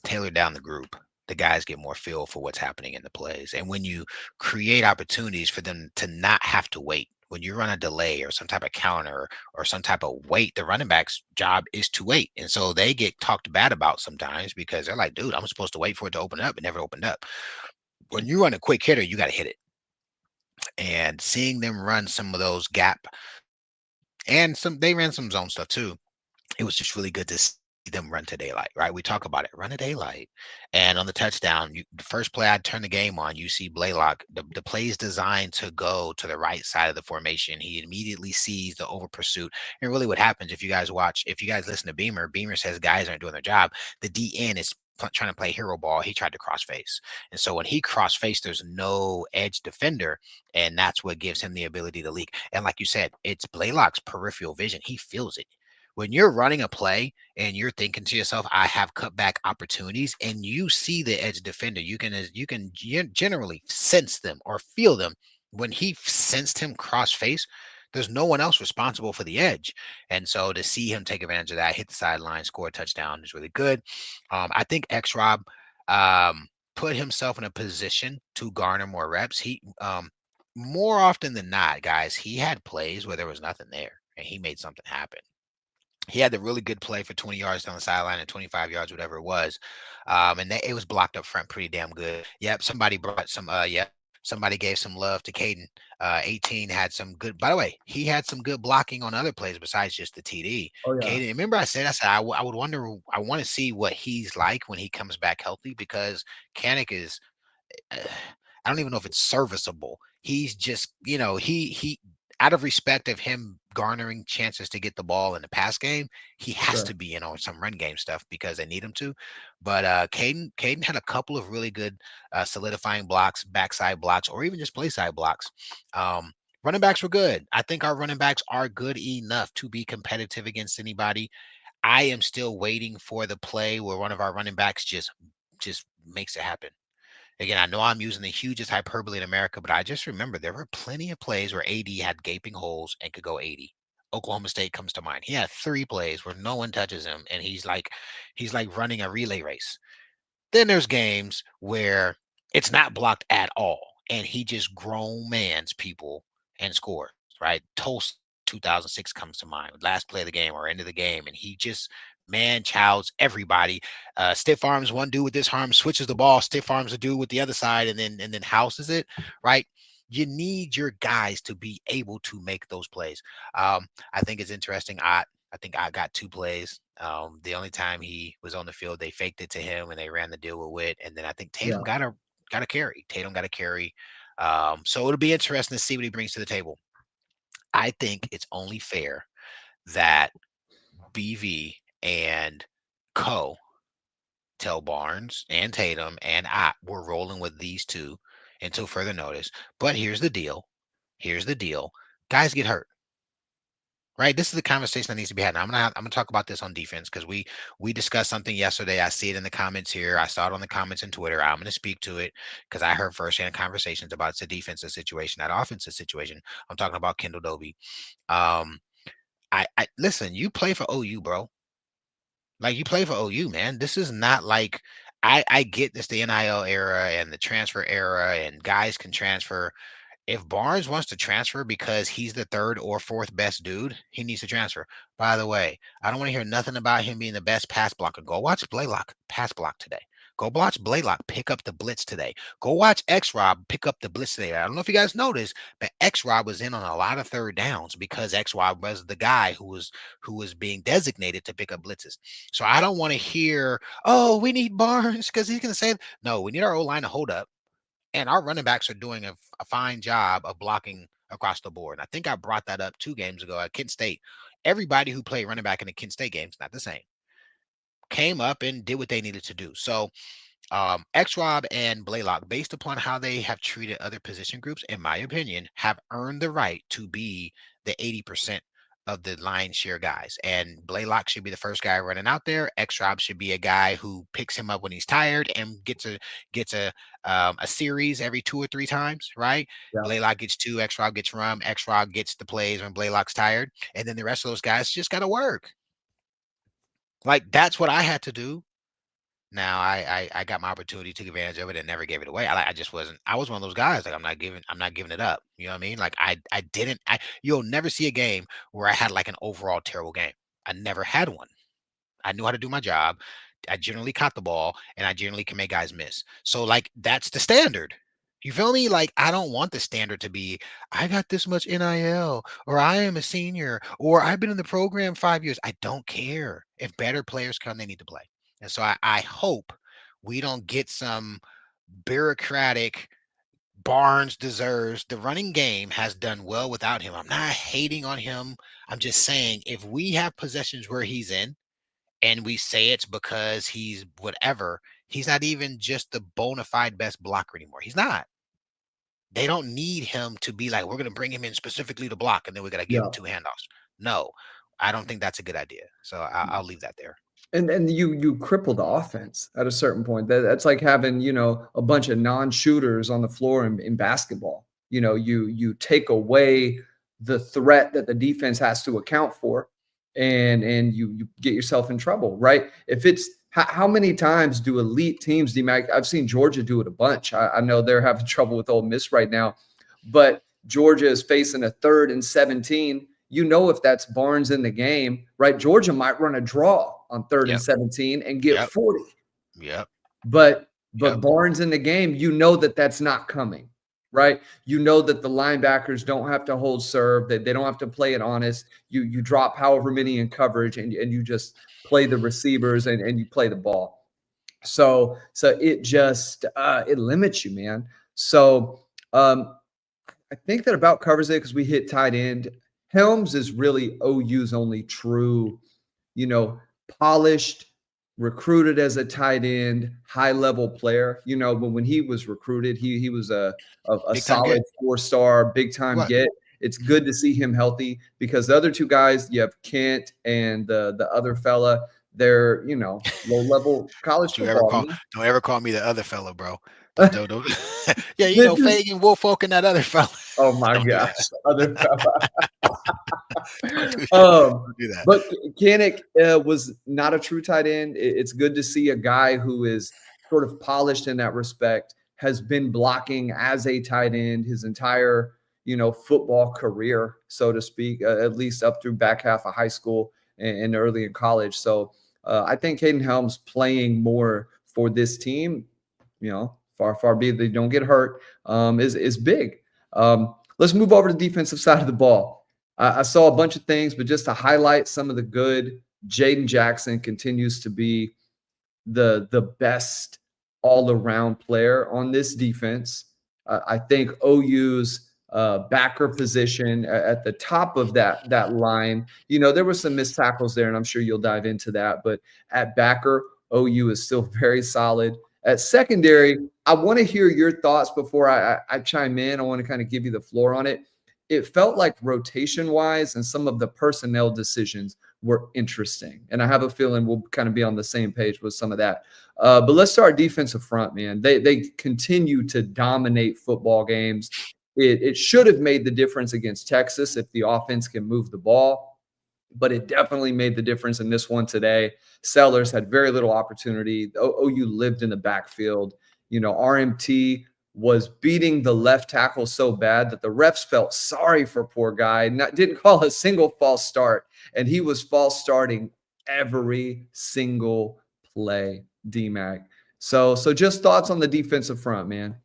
tailor down the group, the guys get more feel for what's happening in the plays. And when you create opportunities for them to not have to wait, when you run a delay or some type of counter or some type of wait, the running back's job is to wait. And so they get talked bad about sometimes because they're like, dude, I'm supposed to wait for it to open up. It never opened up. When you run a quick hitter, you got to hit it. And seeing them run some of those gap, and they ran some zone stuff too. It was just really good to see them run to daylight, right? We talk about it, run to daylight. And on the touchdown, the first play I turn the game on, you see Blaylock, the play is designed to go to the right side of the formation. He immediately sees the over pursuit. And really what happens, if you guys listen to Beamer says guys aren't doing their job. The DN is trying to play hero ball, he tried to cross face. And so when he cross face, there's no edge defender, and that's what gives him the ability to leak. And like you said, it's Blaylock's peripheral vision. He feels it. When you're running a play and you're thinking to yourself, I have cutback opportunities, and you see the edge defender, you can generally sense them or feel them. When he sensed him cross face, there's no one else responsible for the edge. And so to see him take advantage of that, hit the sideline, score a touchdown is really good. I think X Rob put himself in a position to garner more reps. He more often than not, guys, he had plays where there was nothing there and he made something happen. He had the really good play for 20 yards down the sideline and 25 yards, whatever it was. And it was blocked up front pretty damn good. Yep, somebody brought some, yep, somebody gave some love to Caden. 18 had some good, by the way, he had some good blocking on other plays besides just the TD. Oh yeah. Caden, remember I said, I would wonder, I want to see what he's like when he comes back healthy, because Kanik is, I don't even know if it's serviceable. He's just, he out of respect of him garnering chances to get the ball in the pass game, he has Sure. to be in on some run game stuff because they need him to. But Caden had a couple of really good solidifying blocks, backside blocks, or even just play side blocks. Running backs were good. I think our running backs are good enough to be competitive against anybody. I am still waiting for the play where one of our running backs just makes it happen. Again, I know I'm using the hugest hyperbole in America, but I just remember there were plenty of plays where AD had gaping holes and could go 80. Oklahoma State comes to mind. He had 3 plays where no one touches him, and he's like running a relay race. Then there's games where it's not blocked at all, and he just grown man's people and scores, right? Tulsa 2006 comes to mind, last play of the game or end of the game, and he just man childs everybody. Stiff arms one dude with this arm, switches the ball, stiff arms a dude with the other side, and then houses it, right? You need your guys to be able to make those plays. I think it's interesting. I think I got 2 plays. The only time he was on the field, they faked it to him and they ran the deal with Witt. And then I think Tatum Yeah. got a carry. Tatum got a carry. So it'll be interesting to see what he brings to the table. I think it's only fair that BV and Co tell Barnes and Tatum and we're rolling with these two until further notice. But here's the deal. Here's the deal. Guys get hurt. Right, this is the conversation that needs to be had. Now, I'm gonna talk about this on defense because we discussed something yesterday. I see it in the comments here. I saw it on the comments in Twitter. I'm gonna speak to it because I heard firsthand conversations about it's a defensive situation, not offensive situation. I'm talking about Kendall Doby. Um, I listen. You play for OU, bro. Like you play for OU, man. This is not like I get this the NIL era and the transfer era, and guys can transfer. If Barnes wants to transfer because he's the third or fourth best dude, he needs to transfer. By the way, I don't want to hear nothing about him being the best pass blocker. Go watch Blaylock pass block today. Go watch Blaylock pick up the blitz today. Go watch X Rob pick up the blitz today. I don't know if you guys noticed, but X Rob was in on a lot of third downs because X Rob was the guy who was being designated to pick up blitzes. So I don't want to hear, oh, we need Barnes because he's going to say, no, we need our O line to hold up, and our running backs are doing a fine job of blocking across the board. And I think I brought that up 2 games ago at Kent State. Everybody who played running back in the Kent State games, not the same, came up and did what they needed to do. So X Rob and Blaylock, based upon how they have treated other position groups, in my opinion, have earned the right to be the 80% of the line share guys. And Blaylock should be the first guy running out there. X Rob should be a guy who picks him up when he's tired and gets a series every 2 or 3 times, right? Yeah. Blaylock gets 2, X Rob gets rum, X Rob gets the plays when Blaylock's tired, and then the rest of those guys just got to work. Like that's what I had to do. Now I got my opportunity, took advantage of it, and never gave it away. I just wasn't. I was one of those guys. Like I'm not giving it up. You know what I mean? Like I didn't. You'll never see a game where I had like an overall terrible game. I never had one. I knew how to do my job. I generally caught the ball, and I generally can make guys miss. So like that's the standard. You feel me? Like I don't want the standard to be I got this much NIL, or I am a senior, or I've been in the program 5 years. I don't care. If better players come, they need to play. And so I hope we don't get some bureaucratic Barnes deserves. The running game has done well without him. I'm not hating on him. I'm just saying if we have possessions where he's in and we say it's because he's whatever. He's not even just the bona fide best blocker anymore. He's not. They don't need him to be like, we're going to bring him in specifically to block, and then we're going to give him Yeah. 2 handoffs. No, I don't think that's a good idea. So I'll leave that there. And you cripple the offense at a certain point. That's like having, a bunch of non-shooters on the floor in basketball. You take away the threat that the defense has to account for, and you get yourself in trouble, right? If it's how many times do elite teams, DMAC? I've seen Georgia do it a bunch. I know they're having trouble with Ole Miss right now, but Georgia is facing a 3rd and 17. If that's Barnes in the game, right? Georgia might run a draw on 3rd and 17 and get 40. Yep. But Barnes in the game, that's not coming, right? That the linebackers don't have to hold serve, that they don't have to play it honest. You drop however many in coverage, and you just play the receivers and you play the ball. So it just it limits you, man. So I think that about covers it because we hit tight end. Helms is really OU's only true, polished, recruited as a tight end, high-level player. When he was recruited, he was a solid 4-star, big-time get. It's good to see him healthy because the other 2 guys, you have Kent and the other fella, they're, low-level college football. Don't ever call me the other fella, bro. Don't. Yeah, Fagan, Woolfolk, and that other fella. Oh my gosh, other fella. Don't do that. But Kanik was not a true tight end. It's good to see a guy who is sort of polished in that respect, has been blocking as a tight end his entire, football career, so to speak, at least up through back half of high school and early in college. So I think Caden Helms playing more for this team, far be it they don't get hurt, is big. Let's move over to the defensive side of the ball. I saw a bunch of things, but just to highlight some of the good, Jaden Jackson continues to be the best all-around player on this defense. I think OU's backer position at the top of that line, there were some missed tackles there, and I'm sure you'll dive into that. But at backer, OU is still very solid. At secondary, I want to hear your thoughts before I chime in. I want to kind of give you the floor on it. It felt like rotation-wise and some of the personnel decisions were interesting. And I have a feeling we'll kind of be on the same page with some of that. But let's start defensive front, man. They continue to dominate football games. It should have made the difference against Texas if the offense can move the ball, but it definitely made the difference in this one today. Sellers had very little opportunity. OU lived in the backfield. RMT was beating the left tackle so bad that the refs felt sorry for poor guy, didn't call a single false start, and he was false starting every single play, DMAC. So just thoughts on the defensive front, man.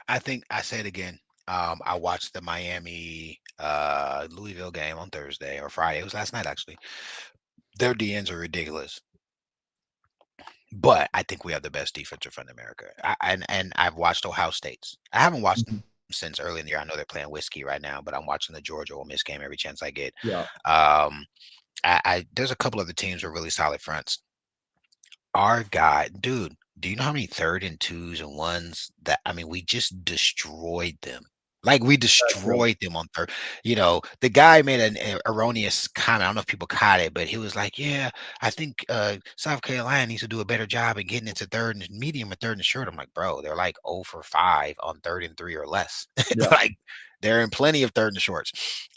I think I say it again. I watched the Miami Louisville game on Thursday or Friday. It was last night, actually. Their DNs are ridiculous. But I think we have the best defensive front in America. And I've watched Ohio State's. I haven't watched them since early in the year. I know they're playing whiskey right now, but I'm watching the Georgia Ole Miss game every chance I get. Yeah. There's a couple of the teams with really solid fronts. Our guy, dude, do you know how many 3rd and 2s and 1s that we just destroyed them? Like we destroyed them on 3rd. The guy made an erroneous comment. I don't know if people caught it, but he was like, "Yeah, I think South Carolina needs to do a better job in getting into 3rd and medium and 3rd and short." I'm like, bro, they're like 0 for 5 on 3rd and 3 or less. Yeah. Like they're in plenty of 3rd and shorts.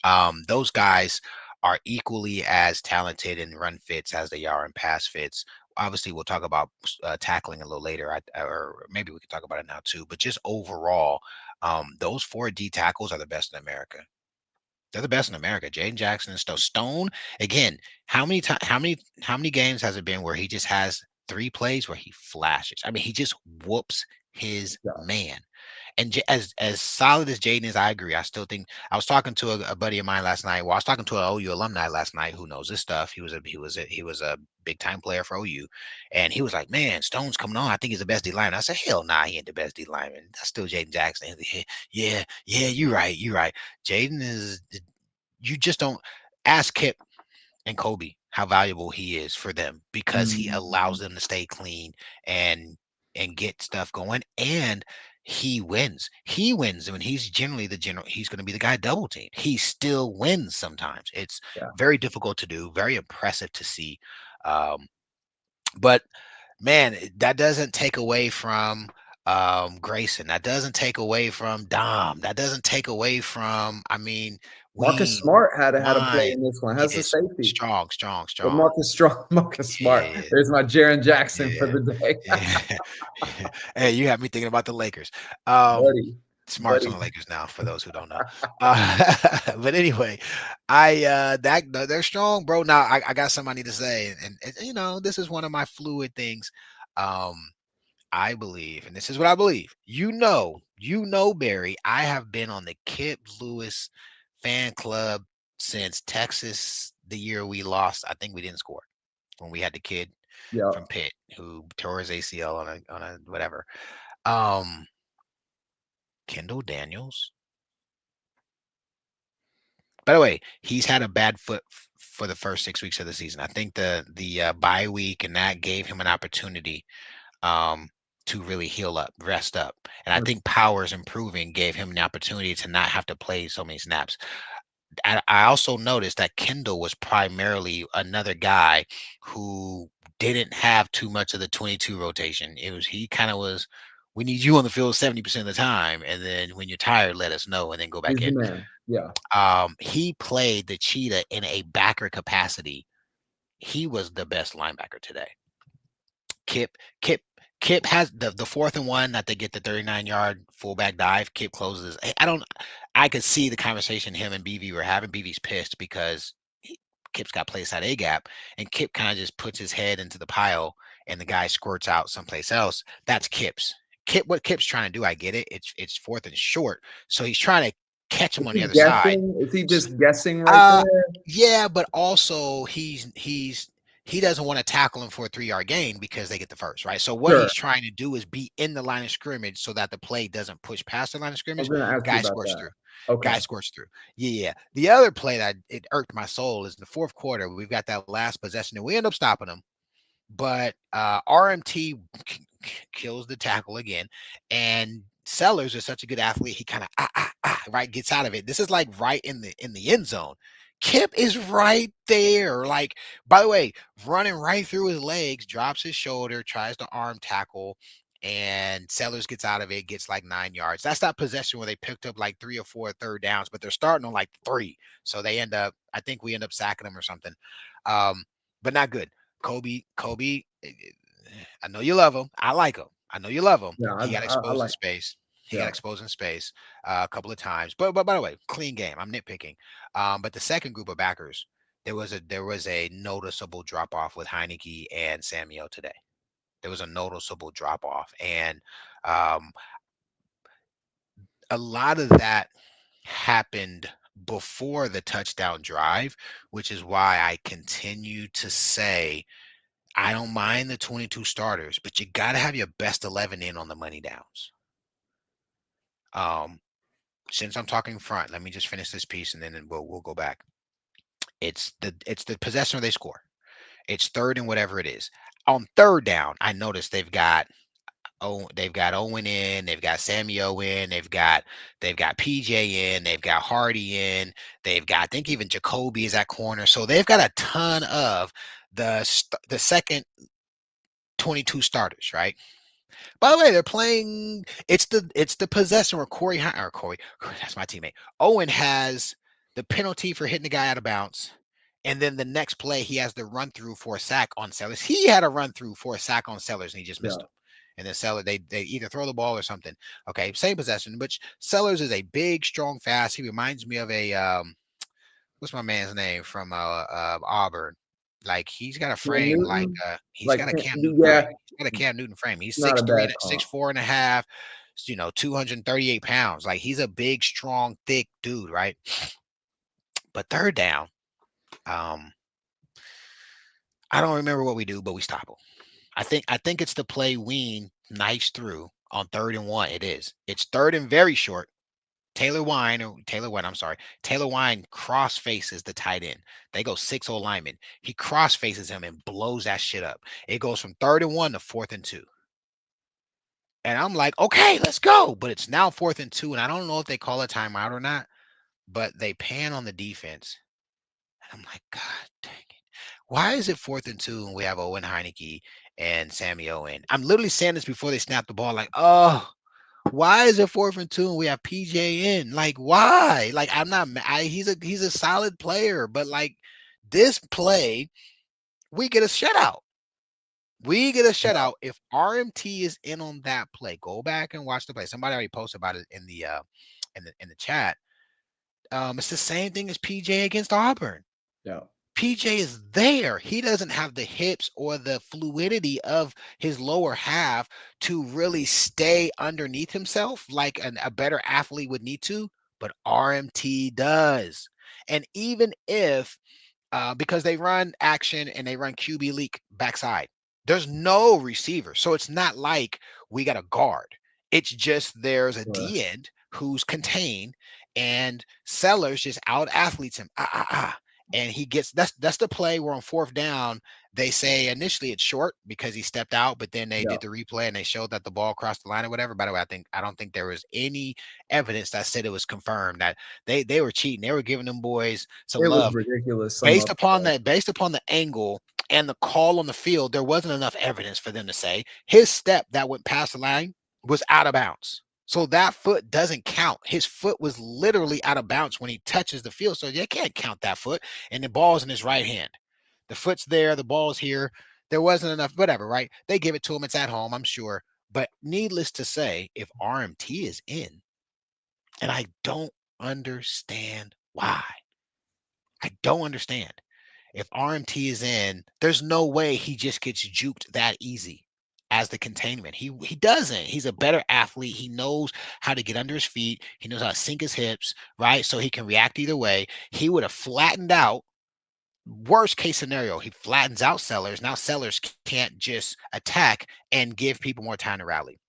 Those guys are equally as talented in run fits as they are in pass fits. Obviously, we'll talk about tackling a little later, or maybe we can talk about it now too. But just overall, those 4 D tackles are the best in America. They're the best in America. Jaden Jackson and Stone. Again, how many games has it been where he just has 3 plays where he flashes? He just whoops his man. And as solid as Jaden is, I agree. I still think I was talking to a buddy of mine last night. Well, I was talking to an OU alumni last night who knows this stuff. He was a big time player for OU, and he was like, "Man, Stone's coming on. I think he's the best D lineman." I said, "Hell nah, he ain't the best D lineman. That's still Jaden Jackson." Yeah, you're right. Jaden is. You just don't ask Kip and Kobe how valuable he is for them because he allows Mm. them to stay clean and get stuff going, and he wins. He wins when he's generally the general. He's going to be the guy double team. He still wins sometimes. It's Yeah. very difficult to do, very impressive to see. Um, but man, that doesn't take away from Grayson. That doesn't take away from Dom. That doesn't take away from, I mean, Marcus we Smart had a play mine. in this one. He Has the did safety. strong, strong, But strong. Marcus Strong, Marcus Yeah, Smart. yeah, There's my Jaren Jackson for yeah, the day. yeah. Hey, you have me thinking about the Lakers. Um, Buddy. Smart's on Buddy. the Lakers now, for those who don't know. But anyway, they're strong, bro. Now I got something I need to say, and you know, this is one of my fluid things. Um, I believe, and this is what I believe. You know, Barry, I have been on the Kip Lewis fan club since Texas the year we lost. I think we didn't score when we had the kid Yeah. from Pitt who tore his ACL on a whatever. Um, Kendall Daniels. By the way, he's had a bad foot for the first 6 weeks of the season. I think the bye week and that gave him an opportunity um, to really heal up, rest up. And I think Powers improving gave him an opportunity to not have to play so many snaps. I also noticed that Kendall was primarily another guy who didn't have too much of the 22 rotation. He kind of was, we need you on the field 70% of the time, and then when you're tired, let us know, and then go back He's the in. man. Yeah. He played the cheetah in a backer capacity. He was the best linebacker today. Kip, Kip, Kip has the 4th and 1 that they get the 39-yard fullback dive. Kip closes. I could see the conversation him and BV were having. BV's pissed because Kip's got placed at A gap, and Kip kind of just puts his head into the pile, and the guy squirts out someplace else. That's Kip's. What Kip's trying to do, I get it. It's 4th and short, so he's trying to catch him Is on the he other side. guessing? Is he just guessing right Uh, there? yeah, but also he doesn't want to tackle him for a 3-yard gain because they get the first, right? So what Sure. he's trying to do is be in the line of scrimmage so that the play doesn't push past the line of I was scrimmage. going to ask you Guy about scores that. through. Okay. Guy scores through. Yeah. The other play that it irked my soul is the 4th quarter. We've got that last possession and we end up stopping them. But RMT kills the tackle again, and Sellers is such a good athlete. He kind of right gets out of it. This is like right in the end zone. Kip is right there. Like, by the way, running right through his legs, drops his shoulder, tries to arm tackle, and Sellers gets out of it, gets like 9 yards. That's that possession where they picked up like 3 or 4 third downs, but they're starting on like 3. So they I think we end up sacking them or something. But not good. Kobe, I know you love him. I like him. I know you love him. Yeah. He got I exposed in like. space. He got Yeah. exposed in space a couple of times. But by the way, clean game. I'm nitpicking. But the second group of backers, there was a noticeable drop off with Heineke and Samuel today. There was a noticeable drop off, and um, a lot of that happened before the touchdown drive, which is why I continue to say I don't mind the 22 starters, but you got to have your best 11 in on the money downs. Um, since I'm talking front, let me just finish this piece and then we'll go back. It's the possession where they score. It's 3rd and whatever it is. On 3rd down, I noticed they've got Owen in, they've got Samuel in, they've got PJ in, they've got Hardy in, they've got I think even Jacoby is at corner. So they've got a ton of the second 22 starters, right? By the way, they're playing. It's the possession where Corey, that's my teammate. Owen has the penalty for hitting the guy out of bounds, and then the next play he has the run through for a sack on Sellers. He had a run through for a sack on Sellers, and he just missed Yeah. him. And then Sellers, they either throw the ball or something. Okay, same possession, which Sellers is a big, strong, fast. He reminds me of a what's my man's name from Auburn? Like he's got a Cam frame like Newton. he's Like, got a Cam Newton yeah, frame. He's got a Cam Newton frame. He's not a 6'3", bad six comp. four and a half, 238 pounds. Like he's a big, strong, thick dude, right? But 3rd down, um, I don't remember what we do, but we stop him. I think it's the play Ween knifes through on 3rd and 1. It is. It's 3rd and very short. Taylor Wine, Taylor Wine cross faces the tight end. They go 6-0 lineman. He cross faces him and blows that shit up. It goes from 3rd and 1 to 4th and 2. And I'm like, okay, let's go. But it's now 4th and 2. And I don't know if they call a timeout or not, but they pan on the defense. And I'm like, God dang it. Why is it 4th and 2 and we have Owen Heineke and Sammy Owen? I'm literally saying this before they snap the ball, like, oh, why is it 4th and 2 and we have PJ in? Like, why? Like, I'm not. He's a solid player, but like this play, we get a shutout. We get a shutout if RMT is in on that play. Go back and watch the play. Somebody already posted about it in the chat. It's the same thing as PJ against Auburn. Yeah. PJ is there. He doesn't have the hips or the fluidity of his lower half to really stay underneath himself like a better athlete would need to, but RMT does. And even if, because they run action and they run QB leak backside, there's no receiver. So it's not like we got a guard. It's just there's a D end who's contained and Sellers just out athletes him. And he gets that's the play where on 4th down they say initially it's short because he stepped out, but then they did the replay and they showed that the ball crossed the line or whatever. By the way, I don't think there was any evidence that said it was confirmed that they were cheating. They were giving them boys some love. Was ridiculous. Based upon the angle and the call on the field, there wasn't enough evidence for them to say his step that went past the line was out of bounds. So that foot doesn't count. His foot was literally out of bounds when he touches the field. So they can't count that foot. And the ball's in his right hand. The foot's there. The ball's here. There wasn't enough, whatever, right? They give it to him. It's at home, I'm sure. But needless to say, if RMT is in, and I don't understand why. I don't understand. If RMT is in, there's no way he just gets juked that easy as the containment. He doesn't. He's a better athlete. He knows how to get under his feet. He knows how to sink his hips, right? So he can react either way. He would have flattened out. Worst case scenario, he flattens out Sellers. Now Sellers can't just attack and give people more time to rally.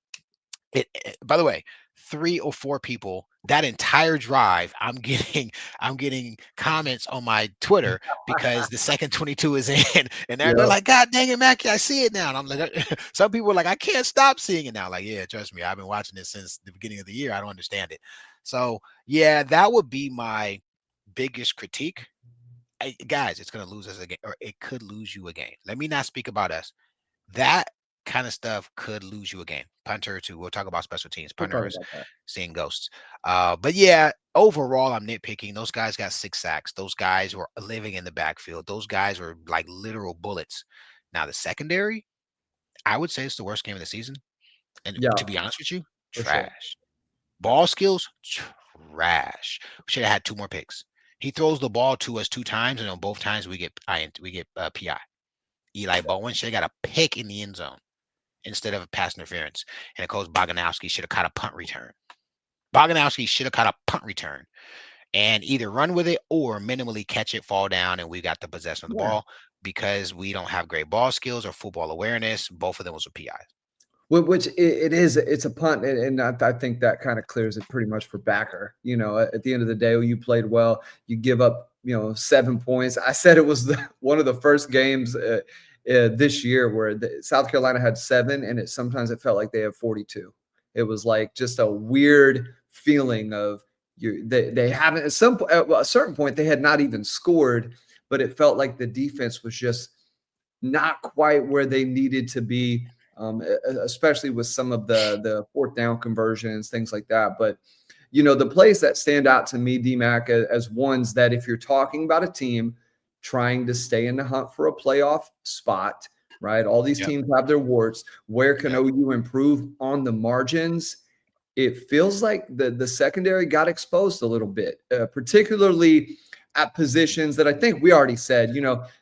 By the way, 3 or 4 people that entire drive, I'm getting comments on my Twitter because the second 22 is in, and they're like, God dang it, Mackie, I see it now. And I'm like, some people are like, I can't stop seeing it now. Like, yeah, trust me, I've been watching this since the beginning of the year. I don't understand it. So yeah, that would be my biggest critique. Guys, it's gonna lose us a game, or it could lose you a game. Let me not speak about us. That kind of stuff could lose you a game. Punter too. We'll talk about special teams. Punters seeing ghosts. But yeah, overall, I'm nitpicking. Those guys got 6 sacks. Those guys were living in the backfield. Those guys were like literal bullets. Now the secondary, I would say it's the worst game of the season. And to be honest with you, trash. Sure. Ball skills, trash. We should have had 2 more picks. He throws the ball to us 2 times, and on both times we get PI. Eli Bowen should have got a pick in the end zone instead of a pass interference. And Coach Boganowski should have caught a punt return. Boganowski should have caught a punt return and either run with it or minimally catch it, fall down, and we got the possession of the ball because we don't have great ball skills or football awareness. Both of them was with PIs. Which it's a punt, and I think that kind of clears it pretty much for Backer. You know, at the end of the day, you played well. You give up, 7 points. I said it was one of the first games this year where South Carolina had 7, and sometimes it felt like they have 42. It was like just a weird feeling of they haven't at a certain point they had not even scored, but it felt like the defense was just not quite where they needed to be. Especially with some of the 4th down conversions, things like that. But, the plays that stand out to me, DMAC, as ones that if you're talking about a team trying to stay in the hunt for a playoff spot, right? All these teams have their warts. Where can OU improve on the margins? It feels like the secondary got exposed a little bit, particularly at positions that I think we already said.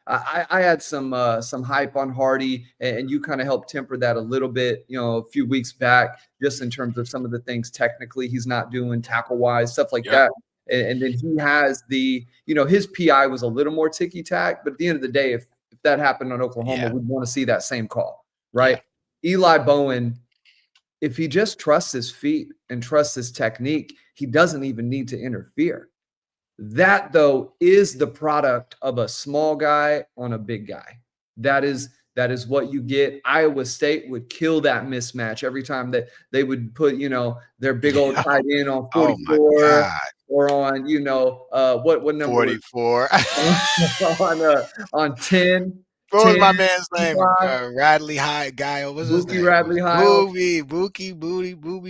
I had some hype on Hardy, and you kind of helped temper that a little bit, a few weeks back, just in terms of some of the things technically he's not doing tackle-wise, stuff like that. And then he has his PI was a little more ticky-tack, but at the end of the day, if that happened on Oklahoma, we'd want to see that same call, right? Eli Bowen, if he just trusts his feet and trusts his technique, he doesn't even need to interfere. That, though, is the product of a small guy on a big guy. That is what you get. Iowa State would kill that mismatch every time that they would put, their big old tight end on Oh my 44 God. or on, what number was 44. on 10, What was 10, my man's name? 5, Radley High guy. What was his Buki name? Radley Heil. Booby.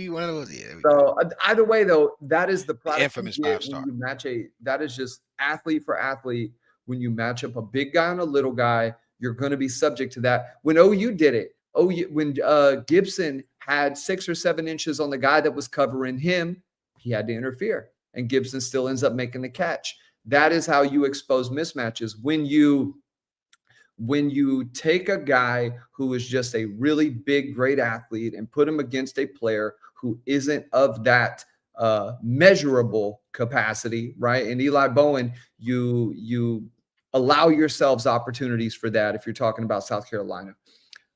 One of those. Yeah, there we go. So either way, though, that is the The product you infamous get when 5-star. you match that is just athlete for athlete. When you match up a big guy and a little guy, you're going to be subject to that. When OU did it, when Gibson had 6 or 7 inches on the guy that was covering him, he had to interfere, and Gibson still ends up making the catch. That is how you expose mismatches. When you take a guy who is just a really big, great athlete and put him against a player who isn't of that measurable capacity, right? And Eli Bowen, you allow yourselves opportunities for that if you're talking about South Carolina.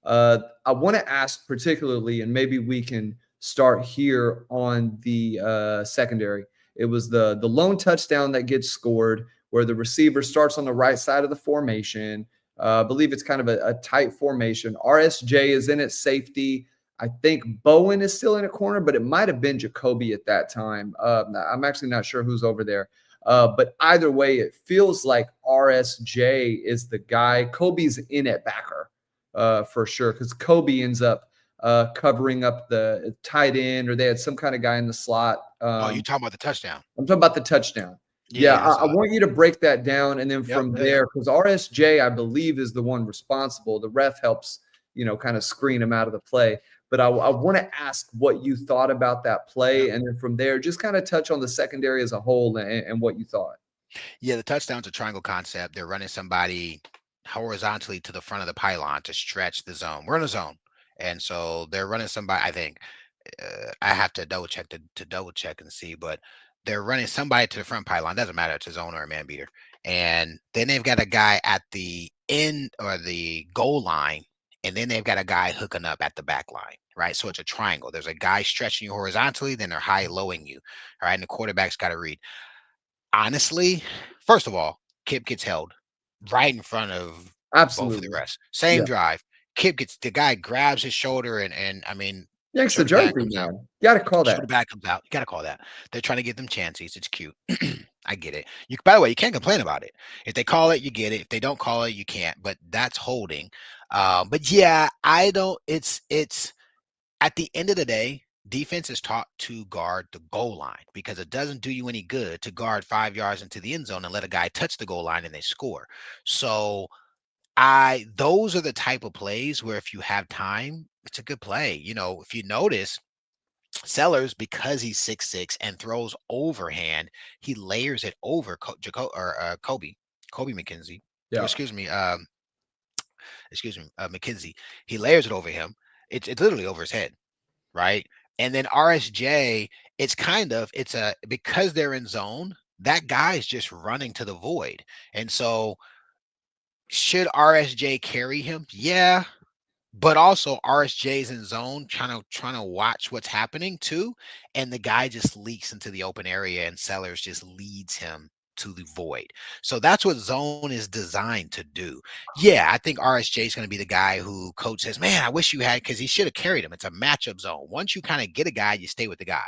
I want to ask particularly, and maybe we can start here on the secondary. It was the lone touchdown that gets scored where the receiver starts on the right side of the formation. I believe it's kind of a tight formation. RSJ is in at safety. I think Bowen is still in a corner, but it might have been Jacoby at that time. I'm actually not sure who's over there. But either way, it feels like RSJ is the guy. Kobe's in at backer for sure, because Kobe ends up covering up the tight end, or they had some kind of guy in the slot. Oh, you talking about the touchdown? I'm talking about the touchdown. Yeah, I want you to break that down, and then from there, because RSJ, I believe, is the one responsible. The ref helps, kind of screen him out of the play. But I want to ask what you thought about that play, and then from there, just kind of touch on the secondary as a whole and what you thought. Yeah, the touchdown's a triangle concept. They're running somebody horizontally to the front of the pylon to stretch the zone. We're in a zone. And so they're running somebody, I think, I have to double check to double check and see, but they're running somebody to the front pylon. Doesn't matter, it's a zone or a man beater. And then they've got a guy at the end or the goal line, and then they've got a guy hooking up at the back line, right? So it's a triangle. There's a guy stretching you horizontally, then they're high lowing you. All right. And the quarterback's got to read. Honestly, first of all, Kip gets held right in front of both of the Absolutely. refs. Same Yeah. drive. Kip gets the guy grabs his shoulder and I mean, Yanks the shoulder pad jersey, comes out. man. You got to call that. Shoulder pad comes out. You got to call that. They're trying to give them chances. It's cute. I get it. You, by the way, you can't complain about it. If they call it, you get it. If they don't call it, you can't. But that's holding. But yeah, I don't. It's at the end of the day, defense is taught to guard the goal line because it doesn't do you any good to guard 5 yards into the end zone and let a guy touch the goal line and they score. So those are the type of plays where if you have time, it's a good play. If you notice, Sellers, because he's 6'6" and throws overhand, he layers it over Kobe McKenzie. Or Yeah. McKenzie. He layers it over him. It's literally over his head, right? And then RSJ, because they're in zone, that guy's just running to the void. And so should RSJ carry him? Yeah. But also RSJ's in zone trying to watch what's happening too. And the guy just leaks into the open area and Sellers just leads him to the void. So that's what zone is designed to do. Yeah, I think RSJ is going to be the guy who coach says, man, I wish you had, because he should have carried him. It's a matchup zone. Once you kind of get a guy, you stay with the guy.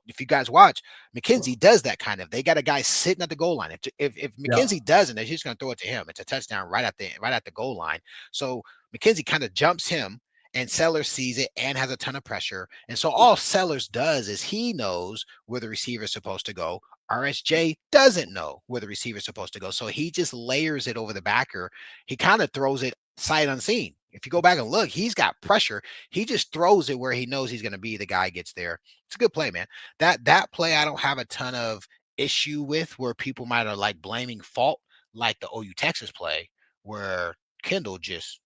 If you guys watch, McKenzie does that kind of. They got a guy sitting at the goal line. If McKenzie doesn't, they're just going to throw it to him. It's a touchdown right at the goal line. So McKenzie kind of jumps him, and Sellers sees it and has a ton of pressure. And so all Sellers does is he knows where the receiver is supposed to go. RSJ doesn't know where the receiver is supposed to go. So he just layers it over the backer. He kind of throws it sight unseen. If you go back and look, he's got pressure. He just throws it where he knows he's going to be. The guy gets there. It's a good play, man. That play I don't have a ton of issue with, where people might have like blaming fault, like the OU Texas play where Kendall just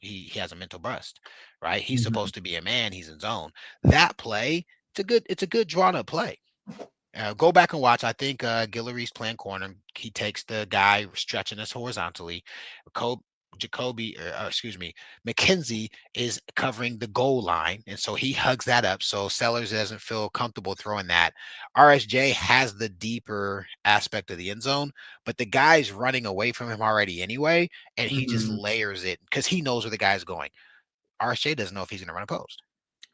he has a mental bust, right? He's supposed to be a man. He's in zone. That play, it's a good drawn up play. Go back and watch. I think Guillory's playing corner. He takes the guy stretching us horizontally. McKenzie is covering the goal line, and so he hugs that up. So Sellers doesn't feel comfortable throwing that. RSJ has the deeper aspect of the end zone, but the guy's running away from him already anyway, and he just Mhm. layers it because he knows where the guy's going. RSJ doesn't know if he's going to run a post.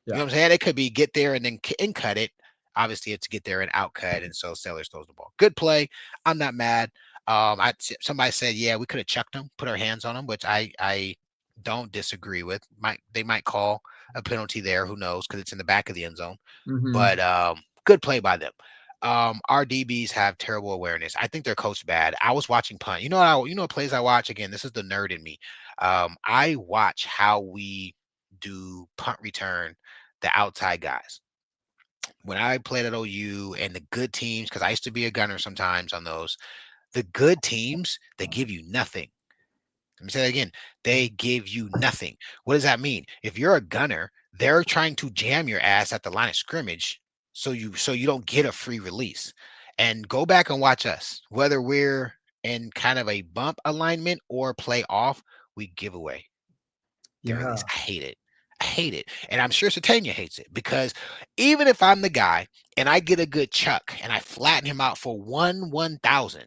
You know Yeah. what I'm saying? It could be get there and then in cut it. Obviously, it's get there and out cut, and so Sellers throws the ball. Good play. I'm not mad. Somebody said, yeah, we could have chucked him, put our hands on him, which I don't disagree with. They might call a penalty there. Who knows? Because it's in the back of the end zone. Mhm. But good play by them. Our DBs have terrible awareness. I think they're coached bad. I was watching punt. You know what plays I watch? Again, this is the nerd in me. I watch how we do punt return, the outside guys. When I played at OU and the good teams, because I used to be a gunner sometimes on those, the good teams, they give you nothing. Let me say that again. They give you nothing. What does that mean? If you're a gunner, they're trying to jam your ass at the line of scrimmage so you don't get a free release. And go back and watch us. Whether we're in kind of a bump alignment or play off, we give away the release. Yeah. I hate it. I hate it. And I'm sure Satania hates it because even if I'm the guy and I get a good chuck and I flatten him out for 1,000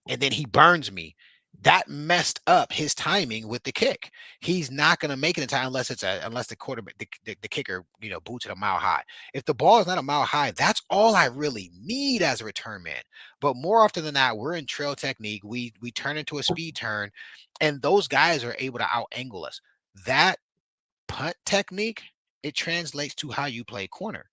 and then he burns me, that messed up his timing with the kick. He's not going to make it in time unless the quarterback, the kicker, boots it a mile high. If the ball is not a mile high, that's all I really need as a return man. But more often than not, we're in trail technique. We turn into a speed turn, and those guys are able to out angle us. That punt technique, it translates to how you play corner,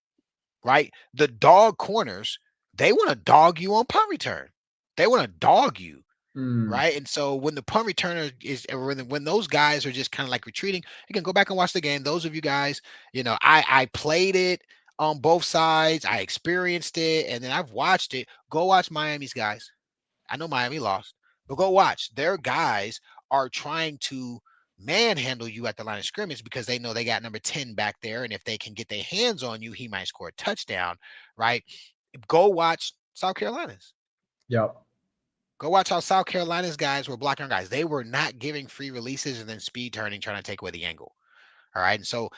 right? The dog corners, they want to dog you on punt return. They want to dog you, Mm. right? And so when the punt returner is, or when those guys are just kind of like retreating, you can go back and watch the game. Those of you guys, I played it on both sides. I experienced it, and then I've watched it. Go watch Miami's guys. I know Miami lost, but go watch. Their guys are trying to manhandle you at the line of scrimmage because they know they got number 10 back there. And if they can get their hands on you, he might score a touchdown, right? Go watch South Carolina's. Yep. Go watch how South Carolina's guys were blocking our guys. They were not giving free releases and then speed turning, trying to take away the angle. All right. And so,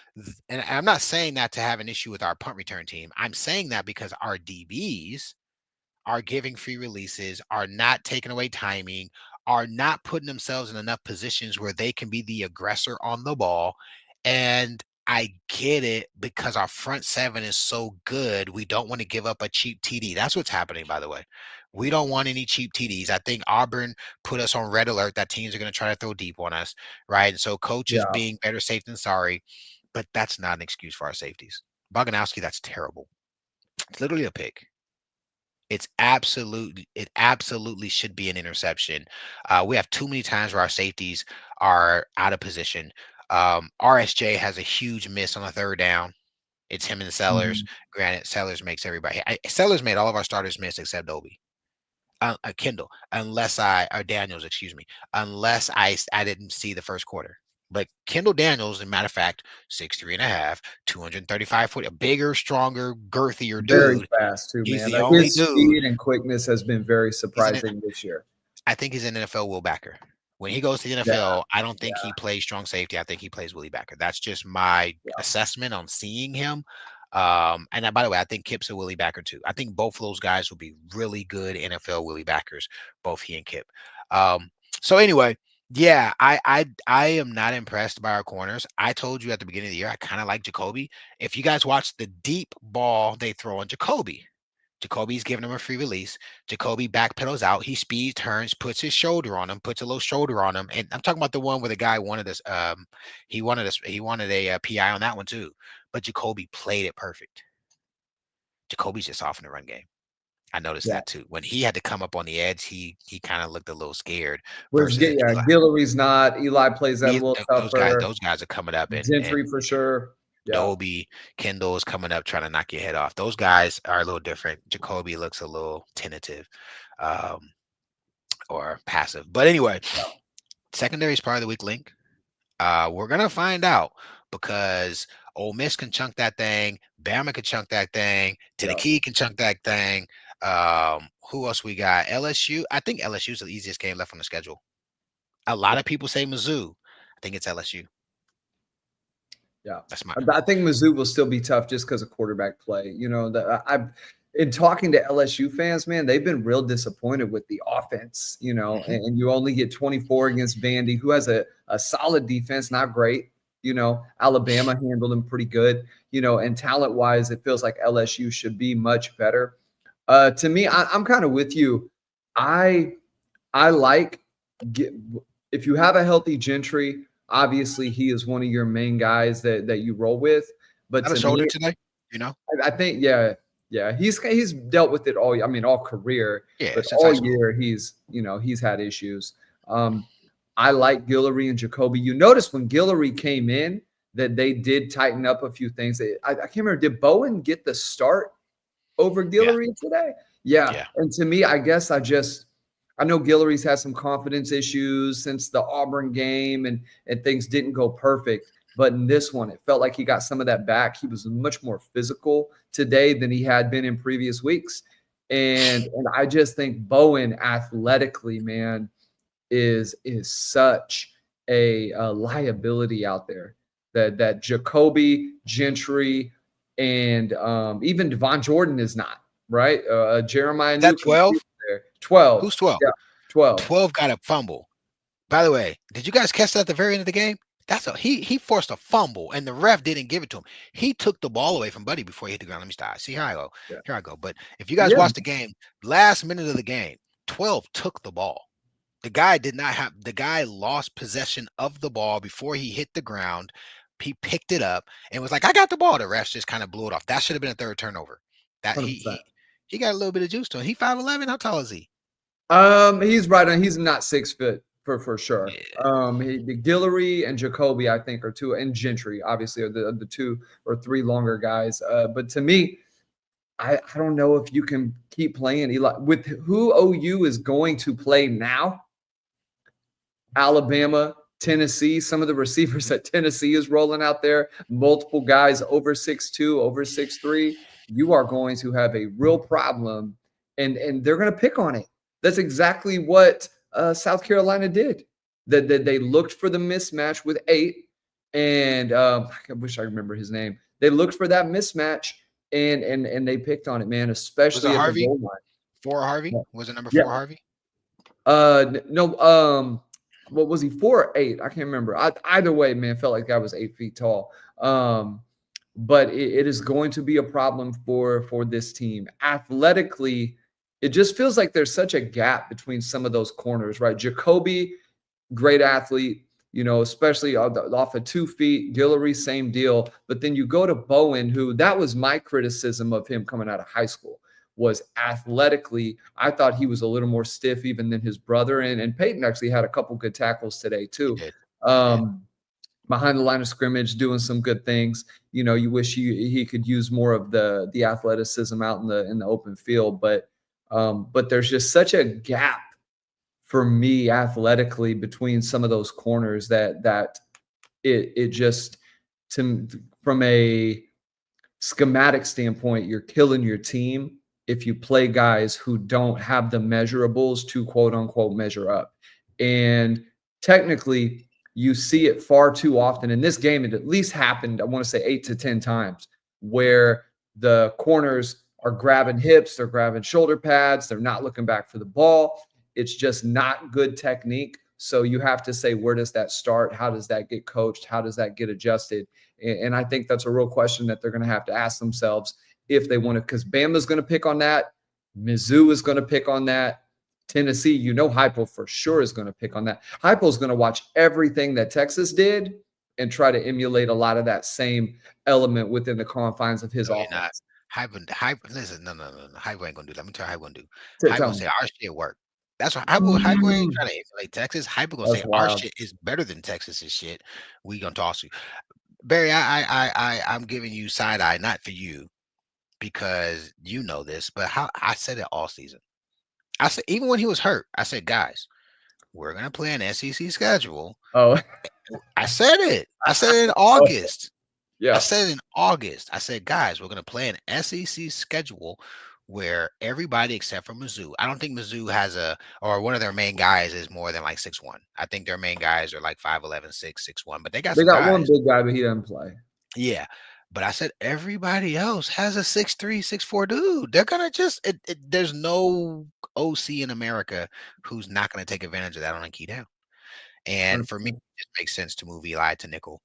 and I'm not saying that to have an issue with our punt return team. I'm saying that because our DBs are giving free releases, are not taking away timing, are not putting themselves in enough positions where they can be the aggressor on the ball. And I get it because our front seven is so good. We don't want to give up a cheap TD. That's what's happening, by the way. We don't want any cheap TDs. I think Auburn put us on red alert that teams are going to try to throw deep on us, right? And so coach is Yeah. being better safe than sorry, but that's not an excuse for our safeties. Boganowski, that's terrible. It's literally a pick. It absolutely should be an interception. We have too many times where our safeties are out of position. RSJ has a huge miss on a third down. It's him and Sellers. Mhm. Granted, Sellers makes everybody. Sellers made all of our starters miss except Obi. Kendall, unless or Daniels, excuse me, unless I didn't see the first quarter. But Kendall Daniels, as a matter of fact, 6'3.5", 235 foot, a bigger, stronger, girthier Very dude. fast too, He's man. the only His dude. speed and quickness has been very He's an surprising this year. I think he's an NFL Will Backer. When he goes to the Yeah. NFL, I don't think he Yeah. plays strong safety. I think he plays Willie Backer. That's just my Yeah. assessment on seeing him. And by the way, I think Kip's a Willie Backer too. I think both of those guys will be really good NFL Willie Backers, both he and Kip. So anyway, yeah, I am not impressed by our corners. I told you at the beginning of the year, I kind of like Jacoby. If you guys watch the deep ball they throw on Jacoby, Jacoby's giving him a free release. Jacoby backpedals out. He speed turns, puts his shoulder on him, puts a little shoulder on him. And I'm talking about the one where the guy wanted us. He wanted a PI on that one too. But Jacoby played it perfect. Jacoby's just off in the run game. I noticed Yeah. that too. When he had to come up on the edge, he kind of looked a little scared. Whereas Versus Eli. Guillory's not. Eli plays that a little tougher. Those guys are coming up, and Gentry for sure. Yeah. Dobie, Kendall is coming up trying to knock your head off. Those guys are a little different. Jacoby looks a little tentative, or passive. But anyway, secondary is part of the weak link. We're gonna find out because Ole Miss can chunk that thing, Bama can chunk that thing, Tennessee can chunk that thing. Who else we got? LSU. I think LSU is the easiest game left on the schedule. A lot of people say Mizzou. I think it's LSU. Yeah, That's my. I think Mizzou will still be tough just because of quarterback play. I've in talking to LSU fans, man, they've been real disappointed with the offense. And you only get 24 against Vandy, who has a solid defense, not great. Alabama handled them pretty good. And talent wise, it feels like LSU should be much better. To me, I'm kind of with you. I like if you have a healthy Gentry. Obviously, he is one of your main guys that you roll with. But Not a to shoulder me, today, I think, yeah, he's dealt with it all. I mean, all career, Yeah, but since high all school. year he's had issues. I like Guillory and Jacoby. You notice when Guillory came in that they did tighten up a few things. I can't remember. Did Bowen get the start over Guillory today? Yeah. And to me, I guess I know Guillory's had some confidence issues since the Auburn game and things didn't go perfect. But in this one, it felt like he got some of that back. He was much more physical today than he had been in previous weeks. And I just think Bowen athletically, man, is such a liability out there. That Jacoby, Gentry, and even Devon Jordan is not, right? Jeremiah Is that Newcomb 12? there. 12. Who's 12? Yeah, 12. 12 got a fumble. By the way, did you guys catch that at the very end of the game? He forced a fumble and the ref didn't give it to him. He took the ball away from Buddy before he hit the ground. Let me stop. See, here I go. Yeah. Here I go. But if you guys watch the game, last minute of the game, 12 took the ball. The guy lost possession of the ball before he hit the ground. He picked it up and was like, I got the ball. The refs just kind of blew it off. That should have been a third turnover. That he got a little bit of juice to him. He 5'11". How tall is he? He's right on. He's not 6 foot for sure. Yeah. The Guillory and Jacoby, I think, are two, and Gentry, obviously, are the 2 or 3 longer guys. But to me, I don't know if you can keep playing Eli with who OU is going to play now. Alabama, Tennessee, some of the receivers that Tennessee is rolling out there, multiple guys over 6'2", over 6'3". You are going to have a real problem, and they're going to pick on it. That's exactly what South Carolina did. That they looked for the mismatch with 8, and I wish I remember his name. They looked for that mismatch, and they picked on it, man. Especially at the goal line. 4 Harvey? Was it number 4 Harvey? No. What was he, 4 or 8? I can't remember. Either way, man, felt like that was 8 feet tall. But it is going to be a problem for this team athletically. It just feels like there's such a gap between some of those corners, right? Jacoby, great athlete, especially off of 2 feet. Guillory, same deal. But then you go to Bowen, who that was my criticism of him coming out of high school, was athletically. I thought he was a little more stiff even than his brother. And Peyton actually had a couple good tackles today too. Behind the line of scrimmage, doing some good things. You wish he could use more of the athleticism out in the open field, but there's just such a gap for me athletically between some of those corners that it just, from a schematic standpoint, you're killing your team if you play guys who don't have the measurables to quote unquote measure up. And technically you see it far too often in this game. It at least happened, I want to say 8 to 10 times, where the corners are grabbing hips, they're grabbing shoulder pads, they're not looking back for the ball. It's just not good technique. So you have to say, where does that start? How does that get coached? How does that get adjusted? And I think that's a real question that they're going to have to ask themselves if they want to, because Bama's going to pick on that. Mizzou is going to pick on that. Tennessee, Hypo for sure is going to pick on that. Hypo is going to watch everything that Texas did and try to emulate a lot of that same element within the confines of his offense. Listen, no. Hypo ain't going to do that. Let me tell you how Hypo going to do. Hypo going to say our shit work. That's what Hypo ain't trying to emulate Texas. Hypo going to say our shit is better than Texas's shit. We going to toss you. Barry, I'm giving you side eye, not for you, because you know this, but how I said it all season. I said, even when he was hurt, I said, guys, we're gonna play an SEC schedule. Oh, I said it. I said it in August. Yeah, I said it in August. I said, guys, we're gonna play an SEC schedule where everybody except for Mizzou, I don't think Mizzou has or one of their main guys is more than like 6'1". I think their main guys are like 5'11", 6'1", but they got They some got one guys. big guy, but he doesn't play. Yeah. But I said everybody else has a 6'3", 6'4" dude. They're gonna just there's no OC in America who's not gonna take advantage of that on a key down. And for me, it just makes sense to move Eli to nickel.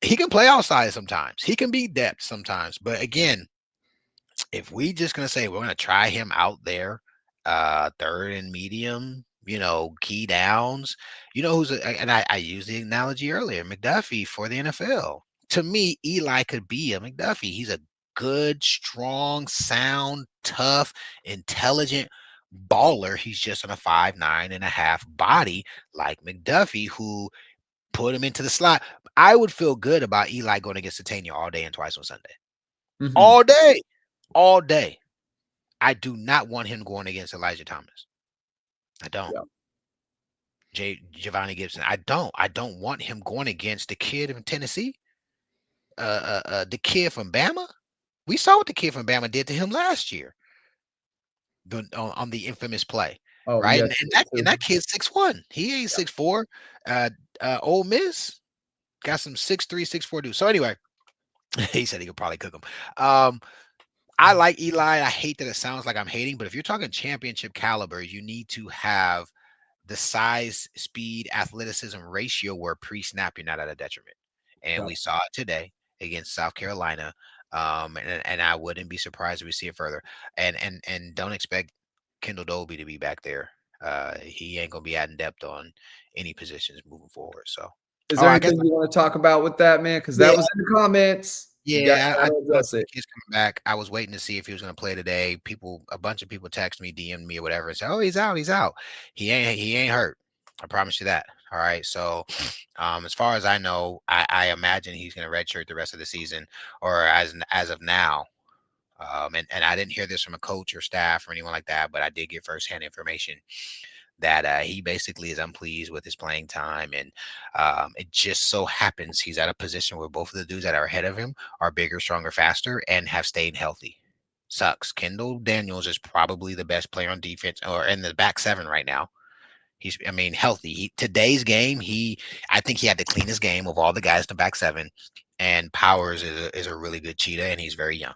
He can play outside sometimes. He can be depth sometimes. But again, if we just gonna say we're gonna try him out there, third and medium, key downs, and I used the analogy earlier, McDuffie for the NFL. To me, Eli could be a McDuffie. He's a good, strong, sound, tough, intelligent baller. He's just on a 5'9.5" body like McDuffie, who put him into the slot. I would feel good about Eli going against Satania all day and twice on Sunday. Mhm. All day. All day. I do not want him going against Elijah Thomas. I don't. Yeah. Giovanni Gibson. I don't want him going against the kid from Tennessee. The kid from Bama. We saw what the kid from Bama did to him last year on the infamous play. Oh, Right. yeah. And that kid's 6'1". He ain't 6'4". Ole Miss got some 6'3", 6'4" dudes. So anyway, he said he could probably cook him. I like Eli. I hate that it sounds like I'm hating, but if you're talking championship caliber, you need to have the size, speed, athleticism ratio where pre-snap you're not at a detriment. And Yeah. we saw it today against South Carolina. And I wouldn't be surprised if we see it further. And don't expect Kendall Dolby to be back there. He ain't gonna be adding depth on any positions moving forward. So, Is oh, there I guess, anything you want to talk about with that, man? Because that yeah, was in the comments. You got yeah, I to know address the it. kid's coming back. I was waiting to see if he was going to play today. A bunch of people text me, DM me, or whatever, and say, "Oh, he's out. He's out. He ain't hurt. I promise you that." All right. So, as far as I know, I imagine he's going to redshirt the rest of the season, or as of now. And I didn't hear this from a coach or staff or anyone like that, but I did get firsthand information that he basically is unpleased with his playing time. And it just so happens he's at a position where both of the dudes that are ahead of him are bigger, stronger, faster, and have stayed healthy. Sucks. Kendall Daniels is probably the best player on defense or in the back seven right now. Healthy. Today's game, I think he had the cleanest game of all the guys in the back seven. And Powers is a really good cheetah, and he's very young.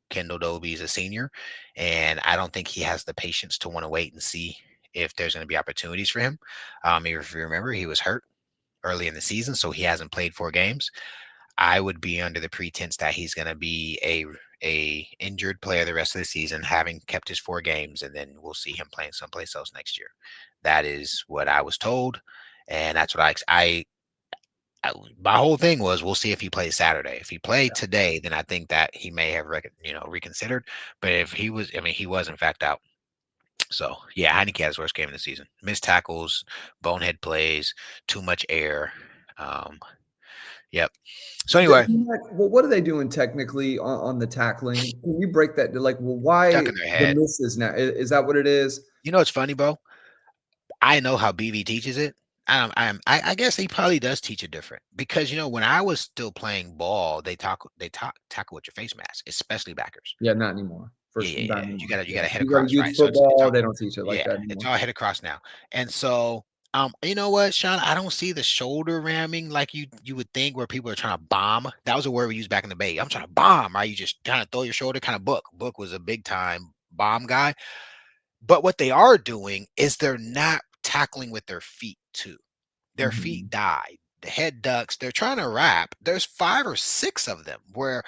Kendall Dobie is a senior, and I don't think he has the patience to want to wait and see if there's going to be opportunities for him. If you remember, he was hurt early in the season, so he hasn't played 4 games. I would be under the pretense that he's going to be a injured player the rest of the season, having kept his 4 games, and then we'll see him playing someplace else next year. That is what I was told, and that's what my whole thing was we'll see if he plays Saturday. If he played today, then I think that he may have reconsidered. But if he was, he was in fact out. So yeah, Heineke had his worst game of the season. Missed tackles, bonehead plays, too much air. Yep. So anyway, Well, what are they doing technically on the tackling? Can you break that? Like, well, why ducking their the head. misses now? Is that what it is? You know what's funny, bro? I know how BV teaches it. I guess he probably does teach it different because when I was still playing ball, tackle with your face mask, especially backers. Yeah, not anymore. Yeah, First yeah, time yeah. You anymore. gotta Yeah. head You go to across, youth right? So it's football, all they don't teach it like yeah, that it's anymore. all head across now. And so you know what, Sean? I don't see the shoulder ramming like you would think where people are trying to bomb. That was a word we used back in the Bay. I'm trying to bomb, right? You just kind of throw your shoulder, kind of book. Book was a big time bomb guy. But what they are doing is they're not tackling with their feet too. Their feet Mhm. die. The head ducks. They're trying to wrap. There's 5 or 6 of them where,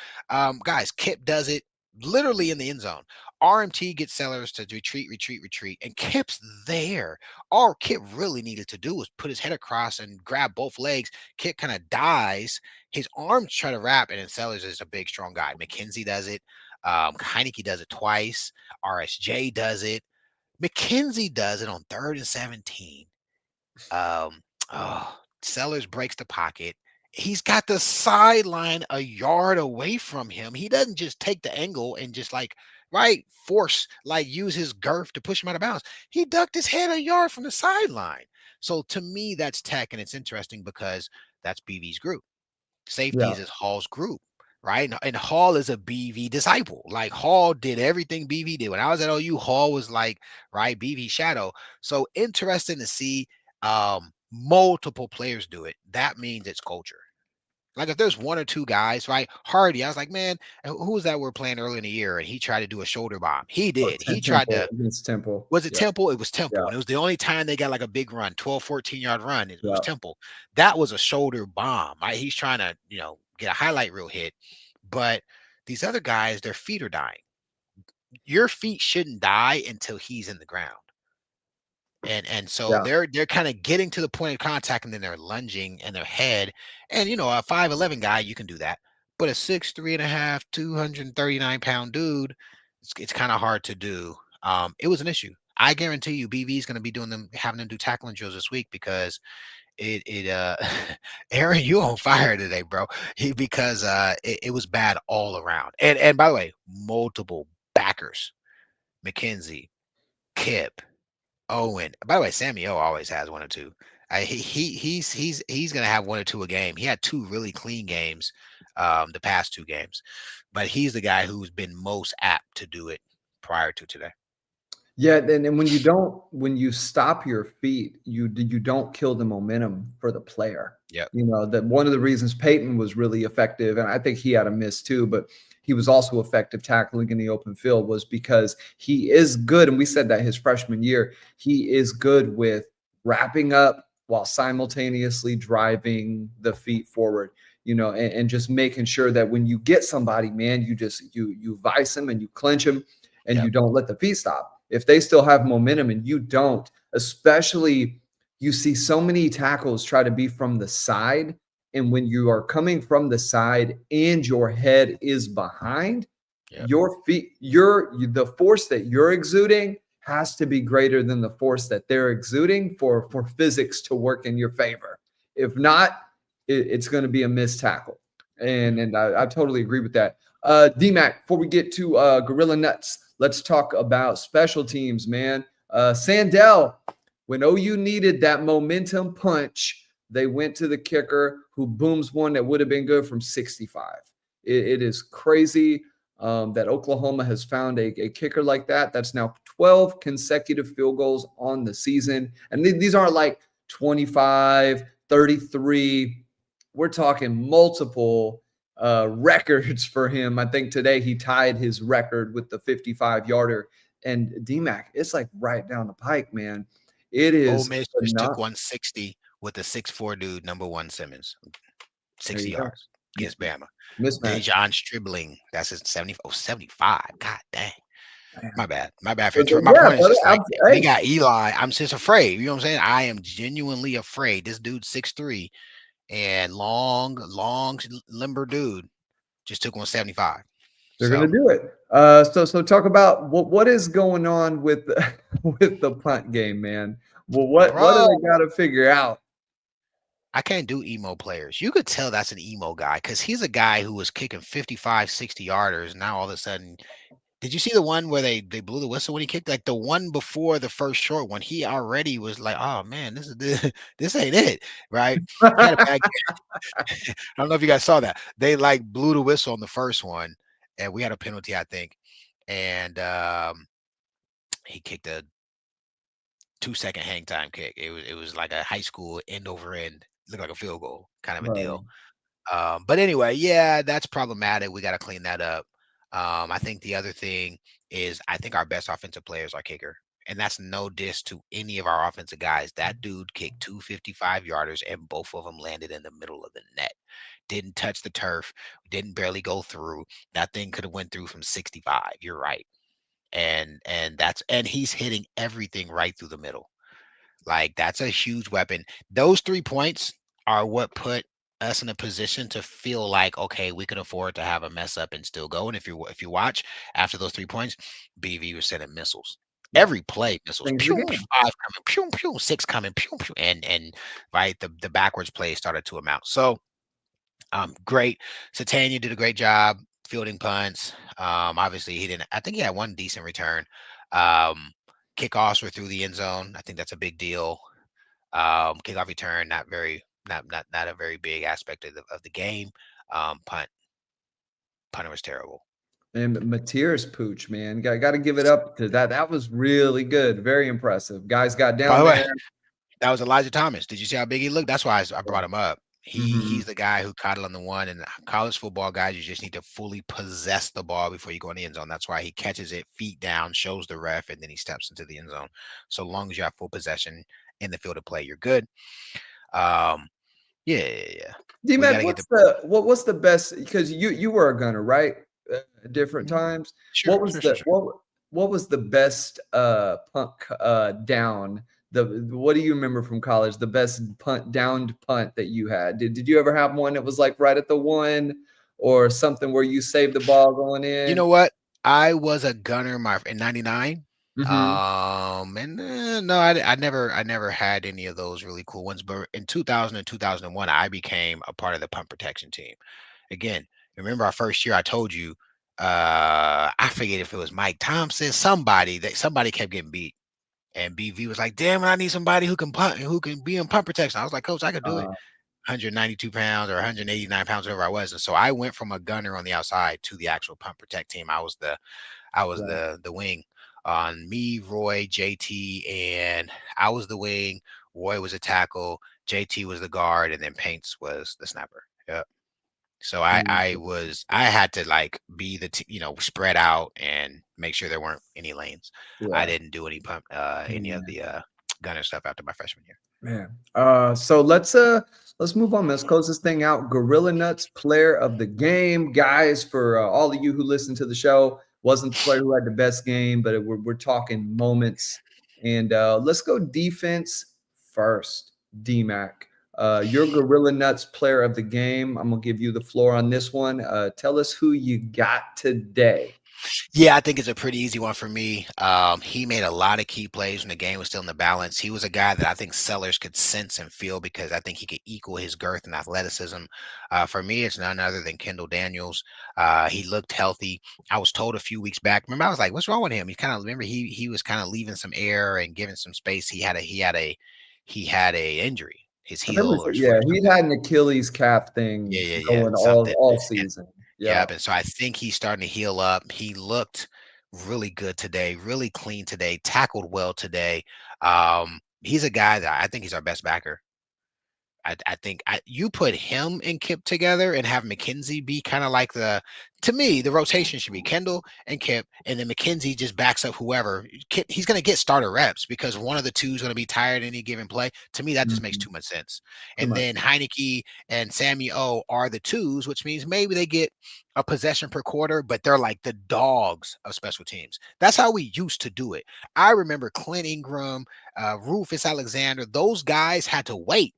guys, Kip does it literally in the end zone. RMT gets Sellers to retreat, retreat, retreat, and Kip's there. All Kip really needed to do was put his head across and grab both legs. Kip kind of dies. His arms try to wrap, and then Sellers is a big, strong guy. McKenzie does it. Heineke does it twice. RSJ does it. McKenzie does it on 3rd and 17. Um, Sellers breaks the pocket. He's got the sideline a yard away from him. He doesn't just take the angle and just force, use his girth to push him out of bounds. He ducked his head a yard from the sideline. So to me, that's tech, and it's interesting because that's BV's group. Yeah. Safeties is Hall's group, right? And Hall is a BV disciple. Like Hall did everything BV did. When I was at OU, Hall was like, right, BV shadow. So interesting to see multiple players do it. That means it's culture. Like if there's one or two guys, right? Hardy, I was like, man, who was that we're playing early in the year? And he tried to do a shoulder bomb. He Oh, did. He tried Temple to, against Temple. was it Yeah, Temple? It was Temple. yeah, And it was the only time they got like a big run, 12, 14-yard run. It was yeah. Temple. That was a shoulder bomb. Right? He's trying to, get a highlight reel hit. But these other guys, their feet are dying. Your feet shouldn't die until he's in the ground. And so Yeah. they're kind of getting to the point of contact and then they're lunging in their head. And a 5'11" guy, you can do that. But a 6'3" and a half, 239-pound dude, it's kind of hard to do. It was an issue. I guarantee you BV is going to be having them do tackling drills this week because it Aaron, you on fire today, bro. Because it was bad all around. And by the way, multiple backers, McKenzie, Kip, Owen. By the way, Sammy O always has one or two. He's gonna have one or two a game. He had two really clean games, the past two games, but he's the guy who's been most apt to do it prior to today. Yeah, and when you stop your feet, you don't kill the momentum for the player. Yep. That one of the reasons Peyton was really effective, and I think he had a miss too, but he was also effective tackling in the open field was because he is good, and we said that his freshman year, he is good with wrapping up while simultaneously driving the feet forward. And just making sure that when you get somebody, man, you vice them and you clinch them and Yep. you don't let the feet stop. If they still have momentum and you don't, especially you see so many tackles try to be from the side. And when you are coming from the side and your head is behind, Yep. your feet, the force that you're exuding has to be greater than the force that they're exuding for physics to work in your favor. If not, it's going to be a missed tackle. And I totally agree with that. DMAC, before we get to Gorilla Nuts, let's talk about special teams, man. Sandell, when OU needed that momentum punch, they went to the kicker who booms one that would have been good from 65. It is crazy that Oklahoma has found a kicker like that. That's now 12 consecutive field goals on the season. And these aren't like 25, 33. We're talking multiple records for him. I think today he tied his record with the 55-yarder. And DMAC, it's like right down the pike, man. It Ole is Miss just took not. 160 with a 6'4" dude, number one Simmons, There 60 you go. yards against Bama. Mismatch. Dejon Stribling, that's his 75. God dang. Man. My bad. My bad for So, interrupting. My yeah, point is brother. just like they Hey, got Eli. I'm just afraid. You know what I'm saying? I am genuinely afraid. This dude's 6'3" and long, limber dude just took 175. they're gonna So, do it. So talk about what is going on with with the punt game, man. Well, what do bro, they got to figure out? I can't do emo players. You could tell that's an emo guy because he's a guy who was kicking 55, 60 yarders. Now all of a sudden, did you see the one where they blew the whistle when he kicked? Like the one before the first short one, he already was like, "Oh man, this is this ain't it." Right? He had a bad I don't know if you guys saw that. They like blew the whistle on the first one, and we had a penalty, I think. And he kicked a 2-second hang time kick. It was like a high school end over end, looked like a field goal kind of a Right. deal. But anyway, yeah, that's problematic. We got to clean that up. I think the other thing is I think our best offensive player is our kicker. And that's no diss to any of our offensive guys. That dude kicked 255-yarders, and both of them landed in the middle of the net. Didn't touch the turf, didn't barely go through. That thing could have went through from 65. You're right. And he's hitting everything right through the middle. Like that's a huge weapon. Those 3 points are what put us in a position to feel like okay, we can afford to have a mess up and still go. And if you watch after those 3 points, BV was sending missiles. Yeah. Every play, missiles. Things Pew, again. pew, 5 coming, pew, pew, 6 coming, pew, pew, and right the backwards plays started to amount. So great. Satania did a great job fielding punts. Obviously he didn't. I think he had one decent return. Um, Kickoffs were through the end zone. I think that's a big deal. Kickoff return, not a very big aspect of the game. Punt, punter was terrible. And Mateer's pooch, man, got to give it up to that. That was really good, very impressive. Guys got By down the way, there. that was Elijah Thomas. Did you see how big he looked? That's why I brought him up. Mhm. He's the guy who caught it on the one. And college football guys, you just need to fully possess the ball before you go in the end zone. That's why he catches it feet down, shows the ref, and then he steps into the end zone. So long as you have full possession in the field of play, you're good. Um, yeah. We got D-Mac, to get the what's the best? Because you were a gunner, right? At different times. sure. What was the best punt down? What do you remember from college? The best downed punt that you had? Did you ever have one that was like right at the one, or something where you saved the ball going You in? know what? I was a gunner in '99. Mm-hmm. And no, I never had any of those really cool ones. But in 2000 and 2001, I became a part of the punt protection team. Again, remember our first year? I told you, I forget if it was Mike Thompson, somebody kept getting beat, and BV was like, "Damn, I need somebody who can punt and who can be in punt protection." I was like, "Coach, I could do it." 192 pounds or 189 pounds, whatever I was. And so I went from a gunner on the outside to the actual punt protect team. I was Right. the wing on me, Roy, JT, and I was the wing. Roy was a tackle, JT was the guard, and then Paints was the snapper. Yep. So I had to like be spread out and make sure there weren't any lanes. I Right. didn't do any of the gunner stuff after my freshman year. Man. So let's move on. Let's close this thing out. Gorilla Nuts player of the game. Guys, for all of you who listen to the show, wasn't the player who had the best game, but we're talking moments. And let's go defense first. DMAC. Your Gorilla Nuts player of the game. I'm gonna give you the floor on this one. Tell us who you got today. Yeah, I think it's a pretty easy one for me. He made a lot of key plays when the game was still in the balance. He was a guy that I think Sellers could sense and feel because I think he could equal his girth and athleticism. For me, it's none other than Kendall Daniels. He looked healthy. I was told a few weeks back. Remember, I was like, "What's wrong with him?" He kind of remember he was kind of leaving some air and giving some space. He had a injury, his I remember, heel or his foot yeah, or he'd something. had an Achilles calf thing Yeah, going something. all season. Yeah. Yep, and so I think he's starting to heal up. He looked really good today, really clean today, tackled well today. He's a guy that I think he's our best backer. I think you put him and Kip together and have McKenzie be kind of like to me, the rotation should be Kendall and Kip, and then McKenzie just backs up whoever. He's going to get starter reps because one of the two is going to be tired any given play. To me, that just makes Mhm. too much sense. Too And much. then Heineke and Sammy O are the twos, which means maybe they get a possession per quarter, but they're like the dogs of special teams. That's how we used to do it. I remember Clint Ingram, Rufus Alexander, those guys had to wait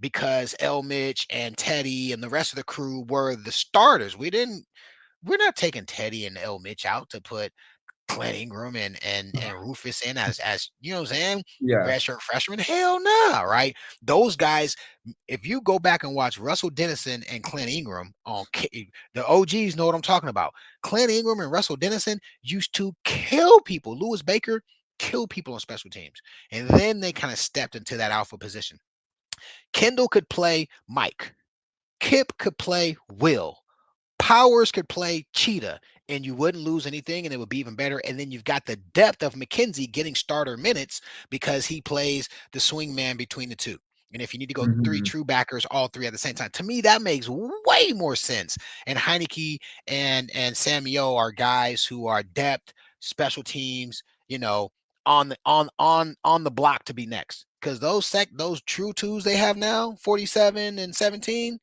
because El Mitch and Teddy and the rest of the crew were the starters. We're not taking Teddy and El Mitch out to put Clint Ingram and Rufus in as you know what I'm saying? Yeah. Redshirt freshman. Hell no, right? Those guys, if you go back and watch Russell Dennison and Clint Ingram the OGs know what I'm talking about. Clint Ingram and Russell Dennison used to kill people. Lewis Baker killed people on special teams. And then they kind of stepped into that alpha position. Kendall could play Mike. Kip could play Will. Powers could play Cheetah, and you wouldn't lose anything, and it would be even better. And then you've got the depth of McKenzie getting starter minutes because he plays the swing man between the two. And if you need to go three Mhm. true backers, all three at the same time, to me that makes way more sense. And Heineke and Samuel are guys who are depth, special teams, on the block to be next. Because those true twos they have now, 47 and 17,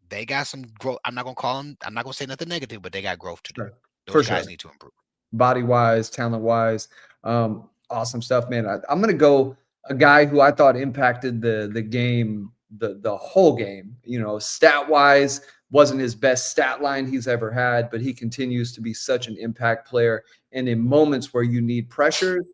they got some growth. I'm not gonna say nothing negative, but they got growth to do. Sure. For Those sure. guys need to improve. Body wise, talent wise, awesome stuff, man. I'm gonna go a guy who I thought impacted the game, the whole game. Stat wise, wasn't his best stat line he's ever had, but he continues to be such an impact player. And in moments where you need pressures,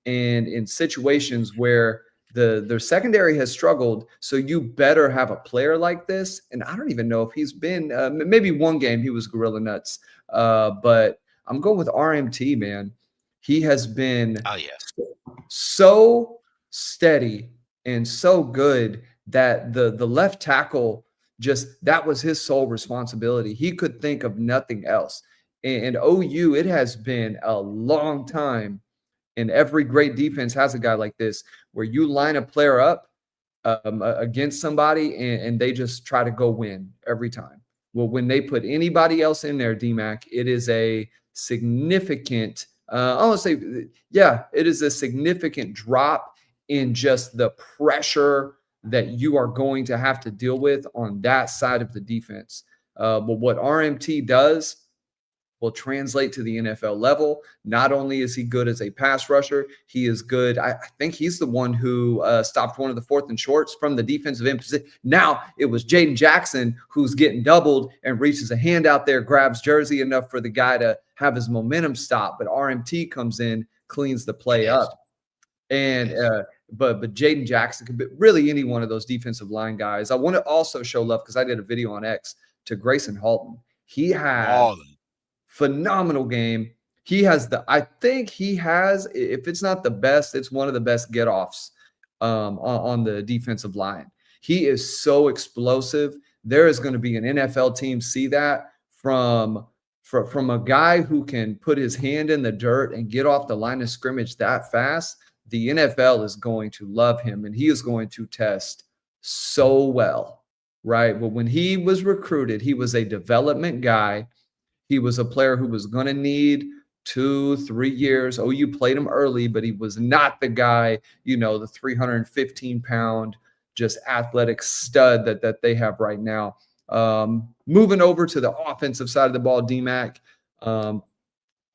and in situations where their secondary has struggled, so you better have a player like this. And I don't even know if he's been maybe one game he was Gorilla Nuts, but I'm going with RMT, man. He has been Oh yeah. so steady and so good that the left tackle, just that was his sole responsibility. He could think of nothing else. And OU, it has been a long time, and every great defense has a guy like this where you line a player up against somebody and they just try to go win every time. Well, when they put anybody else in there, DMAC, it is a significant, I want to say, yeah, it is a significant drop in just the pressure that you are going to have to deal with on that side of the defense. But what RMT does will translate to the NFL level. Not only is he good as a pass rusher, he is good. I think he's the one who stopped one of the 4th and shorts from the defensive end position. Now it was Jaden Jackson who's getting doubled and reaches a hand out there, grabs jersey enough for the guy to have his momentum stop. But RMT comes in, cleans the play up. And but Jaden Jackson could be really any one of those defensive line guys. I want to also show love because I did a video on X to Grayson Halton. He had phenomenal game. He has I think he has, if it's not the best, it's one of the best get-offs on the defensive line. He is so explosive. There is going to be an NFL team see that from a guy who can put his hand in the dirt and get off the line of scrimmage that fast. The NFL is going to love him, and he is going to test so well, right? But when he was recruited, he was a development guy. He was a player who was going to need 2-3 years. OU played him early, but he was not the guy, the 315-pound, just athletic stud that they have right now. Moving over to the offensive side of the ball, DMAC.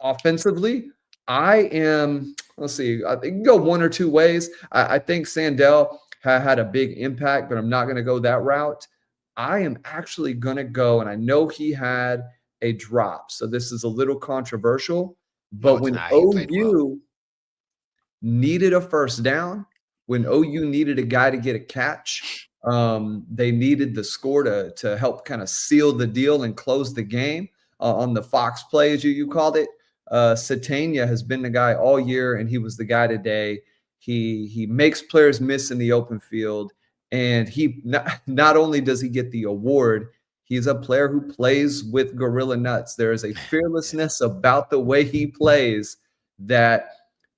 Offensively, let's see, I think you can go one or two ways. I think Sandell had a big impact, but I'm not going to go that route. I am actually going to go, and I know he had a drop. So this is a little controversial, but when OU needed a first down, when OU needed a guy to get a catch, they needed the score to help kind of seal the deal and close the game on the Fox play, as you called it. Satania has been the guy all year, and he was the guy today. He makes players miss in the open field, and he not only does he get the award, he's a player who plays with gorilla nuts. There is a fearlessness about the way he plays that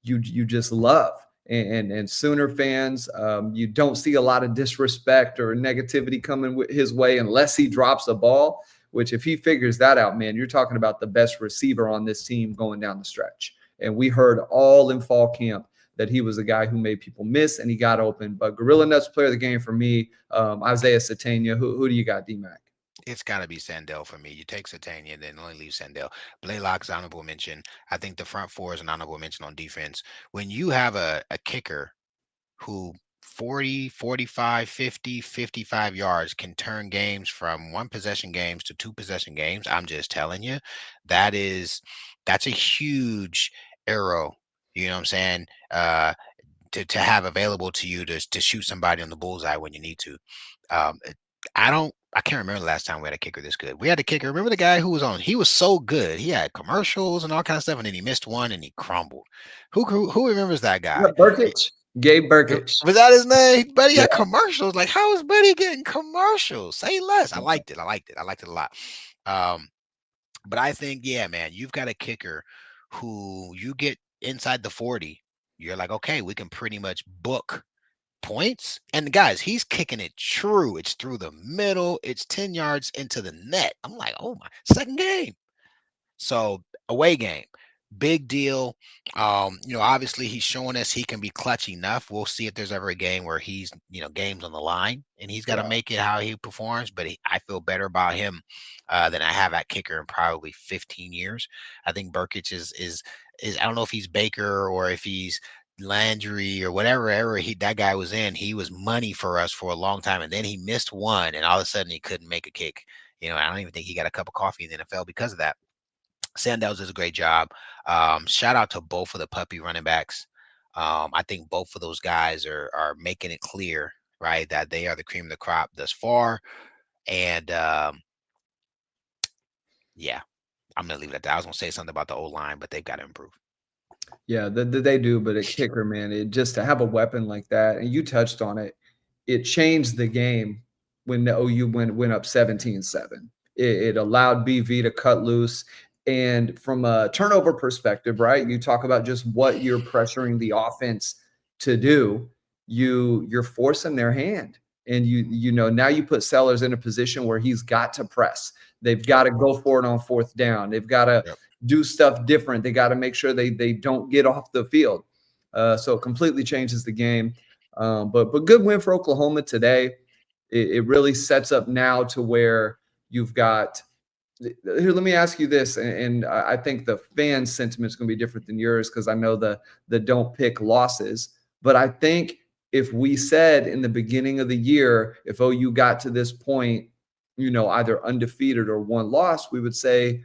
you just love. And Sooner fans, you don't see a lot of disrespect or negativity coming his way unless he drops a ball, which if he figures that out, man, you're talking about the best receiver on this team going down the stretch. And we heard all in fall camp that he was a guy who made people miss and he got open. But gorilla nuts player of the game for me, Isaiah Satania. Who do you got, D-Mac? It's got to be Sandell for me. You take Satania, then only leave Sandell. Blaylock's honorable mention. I think the front four is an honorable mention on defense. When you have a kicker who 40, 45, 50, 55 yards can turn games from 1-possession games to 2-possession games, I'm just telling you, that's a huge arrow, you know what I'm saying, to have available to you to shoot somebody on the bullseye when you need to. I can't remember the last time we had a kicker this good. We had a kicker. Remember the guy who was on? He was so good. He had commercials and all kinds of stuff, and then he missed one and he crumbled. Who remembers that guy? Burkich. Gabe Burkich. Was that his name? Buddy had commercials. Like, how is Buddy getting commercials? Say less. I liked it. I liked it a lot. But I think, yeah, man, you've got a kicker who you get inside the 40. You're like, okay, we can pretty much book points. And guys, he's kicking it true. It's through the middle. It's 10 yards into the net. I'm like, oh my, second game. So away game, big deal. Obviously he's showing us he can be clutch enough. We'll see if there's ever a game where he's, game's on the line and he's got to make it how he performs. But I feel better about him than I have at kicker in probably 15 years. I think Burkich is I don't know if he's Baker or if he's Landry or whatever era that guy was in. He was money for us for a long time, and then he missed one, and all of a sudden he couldn't make a kick. I don't even think he got a cup of coffee in the NFL because of that. Sanders does a great job. Shout out to both of the puppy running backs. I think both of those guys are making it clear, right, that they are the cream of the crop thus far. And yeah, I'm gonna leave it at that. I was gonna say something about the O-line, but they've got to improve. Yeah, they do, but a kicker, man, just to have a weapon like that, and you touched on it, it changed the game when the OU went up 17-7. It allowed BV to cut loose. And from a turnover perspective, right? You talk about just what you're pressuring the offense to do. You're forcing their hand. And now you put Sellers in a position where he's got to press. They've got to go for it on fourth down. They've got to do stuff different. They got to make sure they don't get off the field. So it completely changes the game. But good win for Oklahoma today. It really sets up now to where you've got here. Let me ask you this, and I think the fan sentiment is going to be different than yours because I know the don't pick losses. But I think if we said in the beginning of the year, if OU got to this point, either undefeated or one loss, we would say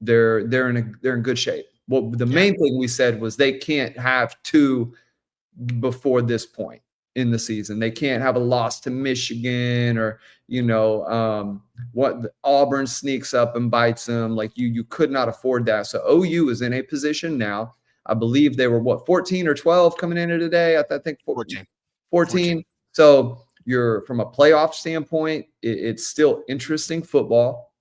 they're in good shape. Well, the main thing we said was they can't have two before this point in the season. They can't have a loss to Michigan or what Auburn sneaks up and bites them. Like you could not afford that. So OU is in a position now. I believe they were 14 or 12 coming into today. I think 14. So you're from a playoff standpoint, it's still interesting football.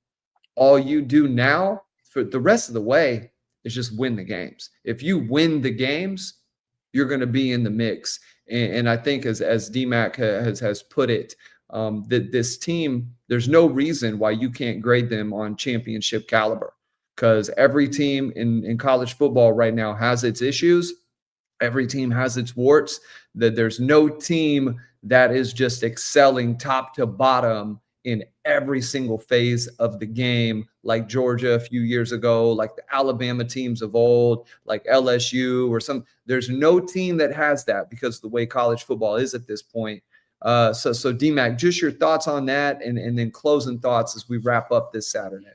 All you do now for the rest of the way is just win the games. If you win the games, you're going to be in the mix. And I think as DMAC has put it, that this team, there's no reason why you can't grade them on championship caliber, because every team in college football right now has its issues. Every team has its warts. That there's no team that is just excelling top to bottom in every single phase of the game, like Georgia a few years ago, like the Alabama teams of old, like LSU or some. There's no team that has that because of the way college football is at this point. So DMAC, just your thoughts on that, and then closing thoughts as we wrap up this Saturday.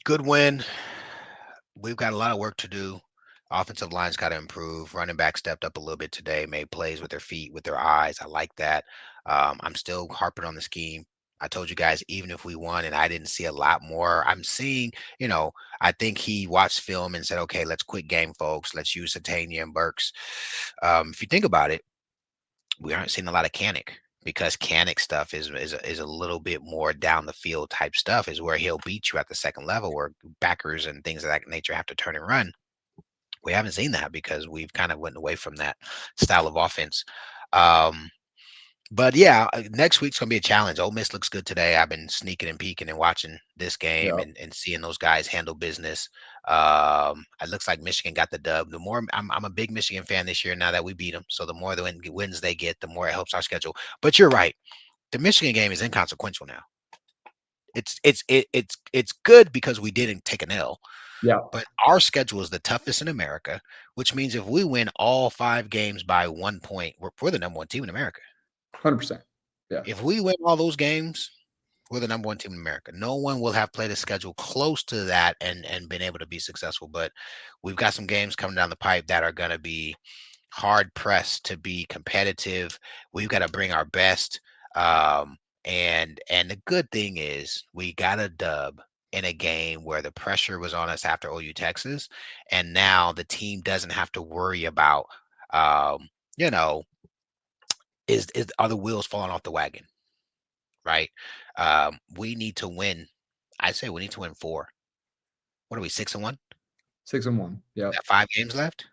Good win. We've got a lot of work to do. Offensive line's got to improve. Running back stepped up a little bit today, made plays with their feet, with their eyes. I like that. I'm still harping on the scheme. I told you guys, even if we won and I didn't see a lot more, I'm seeing, I think he watched film and said, okay, let's quit game, folks. Let's use Satania and Burks. If you think about it, we aren't seeing a lot of Canic, because Canic stuff is a little bit more down the field type stuff, is where he'll beat you at the second level, where backers and things of that nature have to turn and run. We haven't seen that because we've kind of went away from that style of offense. But yeah, next week's gonna be a challenge. Ole Miss looks good today. I've been sneaking and peeking and watching this game and seeing those guys handle business. It looks like Michigan got the dub. The more I'm a big Michigan fan this year now that we beat them. So the more the wins they get, the more it helps our schedule. But you're right. The Michigan game is inconsequential now. It's good because we didn't take an L. Yeah. But our schedule is the toughest in America, which means if we win all 5 games by 1 point, we're the number 1 team in America. 100%. Yeah. If we win all those games, we're the number 1 team in America. No one will have played a schedule close to that and been able to be successful. But we've got some games coming down the pipe that are going to be hard pressed to be competitive. We've got to bring our best. And the good thing is we got a dub in a game where the pressure was on us after OU Texas, and now the team doesn't have to worry about are the wheels falling off the wagon, right? We need to win. I say we need to win 4. What are we, 6-1? 6-1. Yeah. 5 games left.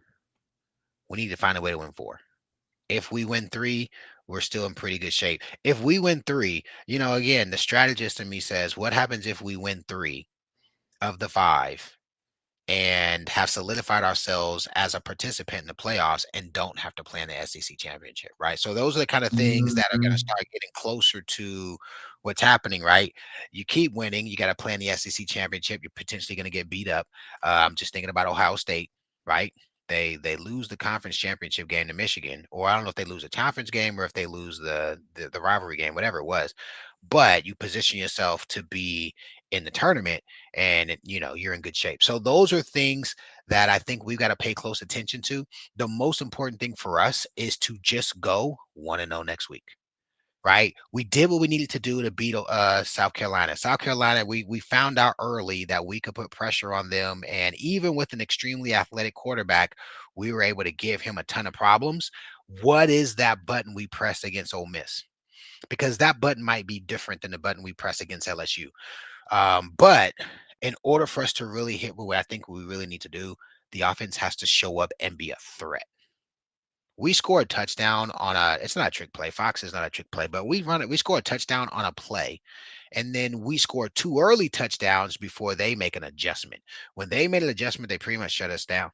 We need to find a way to win 4. If we win 3, we're still in pretty good shape. If we win 3, again, the strategist in me says, what happens if we win 3 of the 5 and have solidified ourselves as a participant in the playoffs and don't have to play in the SEC championship, right? So those are the kind of things that are going to start getting closer to what's happening, right? You keep winning, you got to play in the SEC championship. You're potentially going to get beat up. I'm just thinking about Ohio State, right? They lose the conference championship game to Michigan, or I don't know if they lose a conference game or if they lose the rivalry game, whatever it was. But you position yourself to be in the tournament, and you're in good shape. So those are things that I think we've got to pay close attention to. The most important thing for us is to just go 1-0 next week. Right? We did what we needed to do to beat South Carolina. South Carolina, we found out early that we could put pressure on them. And even with an extremely athletic quarterback, we were able to give him a ton of problems. What is that button we pressed against Ole Miss? because that button might be different than the button we press against LSU. But in order for us to really hit what I think we really need to do, the offense has to show up and be a threat. We score a touchdown on it's not a trick play. Fox is not a trick play, but we score a touchdown on a play, and then we score 2 early touchdowns before they make an adjustment. When they made an adjustment, they pretty much shut us down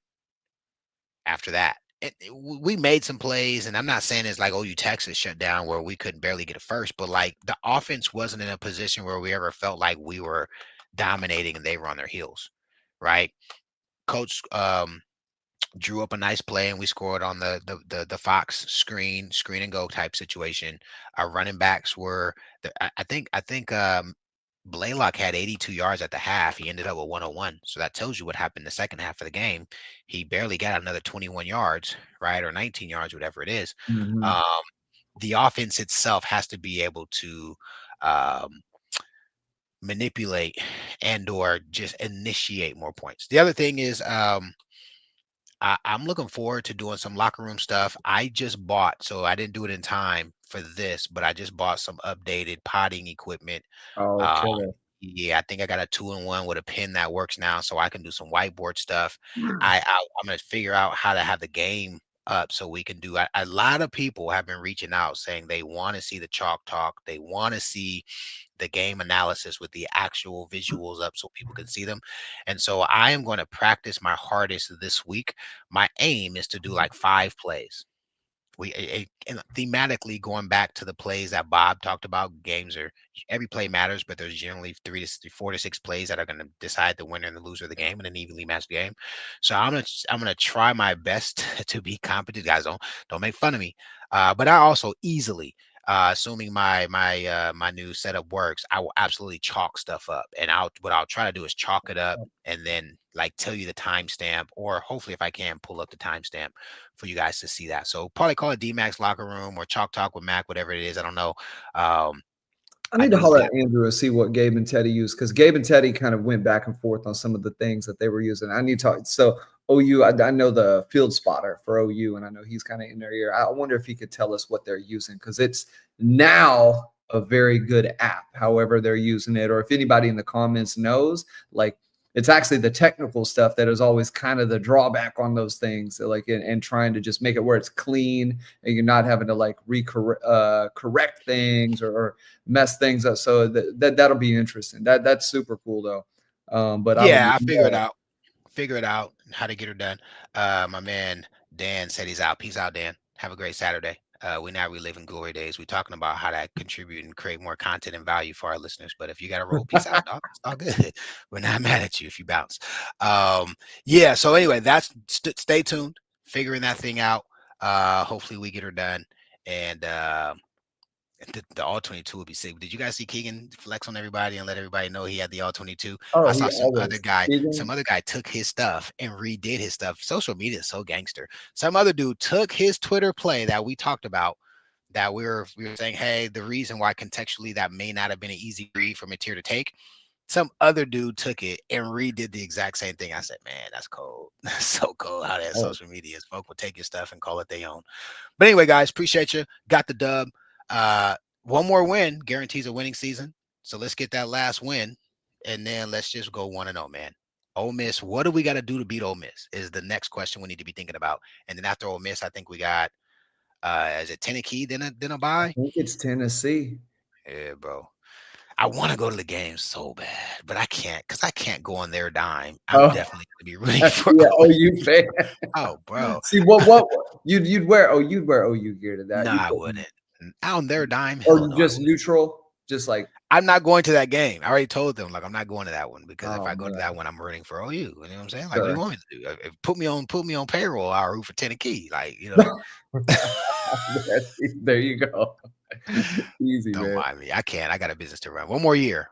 after that. We made some plays, and I'm not saying it's like OU Texas shut down where we couldn't barely get a first, but like the offense wasn't in a position where we ever felt like we were dominating and they were on their heels, right? Coach drew up a nice play and we scored on the Fox screen and go type situation. Our running backs were I think Blaylock had 82 yards at the half. He ended up with 101. So that tells you what happened the second half of the game. He barely got another 21 yards, right? Or 19 yards, whatever it is. Mm-hmm. The offense itself has to be able to manipulate and or just initiate more points. The other thing is I'm looking forward to doing some locker room stuff. I just bought, so I didn't do it in time for this, but I just bought some updated potting equipment. Uh, Okay. yeah, I think I got a 2-in-1 with a pen that works now, so I can do some whiteboard stuff. I'm gonna figure out how to have the game up so we can do. A lot of people have been reaching out saying they want to see the chalk talk. They want to see the game analysis with the actual visuals up so people can see them. And so I am going to practice my hardest this week. My aim is to do like 5 plays. And thematically going back to the plays that Bob talked about, games are every play matters, but there's generally 4 to 6 plays that are going to decide the winner and the loser of the game in an evenly matched game. So I'm gonna try my best to be competent. Guys, don't make fun of me. But I also easily, assuming my new setup works, I will absolutely chalk stuff up. And what I'll try to do is chalk it up and then like tell you the timestamp, or hopefully if I can pull up the timestamp for you guys to see that. So probably call it D-Max Locker Room or Chalk Talk with Mac, whatever it is. I don't know. I need to do holler got at Andrew and see what Gabe and Teddy use, because Gabe and Teddy kind of went back and forth on some of the things that they were using. I need to talk. So OU, I know the field spotter for OU, and I know he's kind of in their ear. I wonder if he could tell us what they're using, because it's now a very good app, however they're using it, or if anybody in the comments knows, like, it's actually the technical stuff that is always kind of the drawback on those things, like, and trying to just make it where it's clean and you're not having to like correct things or mess things up. So that'll be interesting. That's super cool though. But yeah, I figure it out how to get her done. My man Dan said he's out. Peace out, Dan. Have a great Saturday. We're not reliving glory days. We're talking about how to contribute and create more content and value for our listeners. But if you got to roll, peace out, dog. It's all good. We're not mad at you if you bounce. Yeah. So anyway, stay tuned. Figuring that thing out. Hopefully we get her done. And the all 22 would be sick. Did you guys see Keegan flex on everybody and let everybody know he had the all 22? Oh, I he saw always some other guy took his stuff and redid his stuff. Social media is so gangster. Some other dude took his Twitter play that we talked about, that we were saying, hey, the reason why contextually that may not have been an easy read for Mateer to take. Some other dude took it and redid the exact same thing. I said, man, that's cold. That's so cold how that social media is. Folk will take your stuff and call it their own. But anyway, guys, appreciate you. Got the dub. One more win guarantees a winning season. So let's get that last win, and then let's just go 1-0, man. Ole Miss, what do we got to do to beat Ole Miss is the next question we need to be thinking about. And then after Ole Miss, I think we got is it Tennessee, then a bye? I think it's Tennessee. Yeah, bro. I want to go to the game so bad, but I can't because I can't go on their dime. I'm Oh, definitely gonna be rooting for yeah, OU fan. Oh, bro. See what you'd wear OU gear to that. No, You I wouldn't. On their dime, or hell no. just neutral, just like. I'm not going to that game. I already told them, like, I'm not going to that one because if I go to man. that one, I'm rooting for OU. You know what I'm saying? Like, what do you want me to do? If put me on payroll, I'll root for Tennessee. Like, you know. There you go. Easy, Don't man. mind me. I can't. I got a business to run. One more year,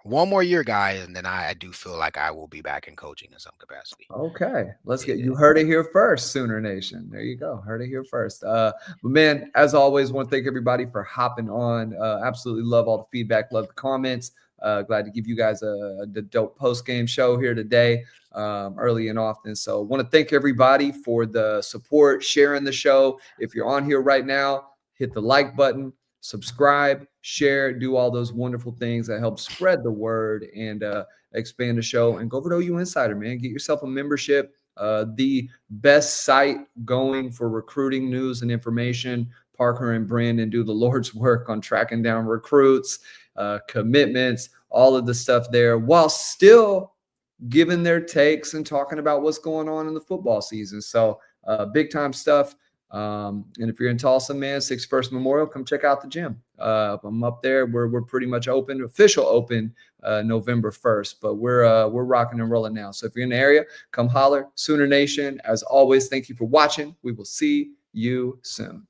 guys, and then I do feel like I will be back in coaching in some capacity. Okay, let's get you heard it here first, Sooner Nation. There you go, heard it here first. But man, as always, want to thank everybody for hopping on. Absolutely love all the feedback, love the comments. Glad to give you guys the dope post game show here today, early and often. So, want to thank everybody for the support, sharing the show. If you're on here right now, hit the like button. subscribe, share, do all those wonderful things that help spread the word and expand the show. And go over to OU Insider, man. Get yourself a membership. The best site going for recruiting news and information. Parker and Brandon do the Lord's work on tracking down recruits, commitments, all of the stuff there, while still giving their takes and talking about what's going on in the football season. So big time stuff. And if you're in Tulsa, man, 61st Memorial, come check out the gym. I'm up there. We're pretty much open, official open November 1st, but we're rocking and rolling now. So if you're in the area, come holler. Sooner Nation, as always, thank you for watching. We will see you soon.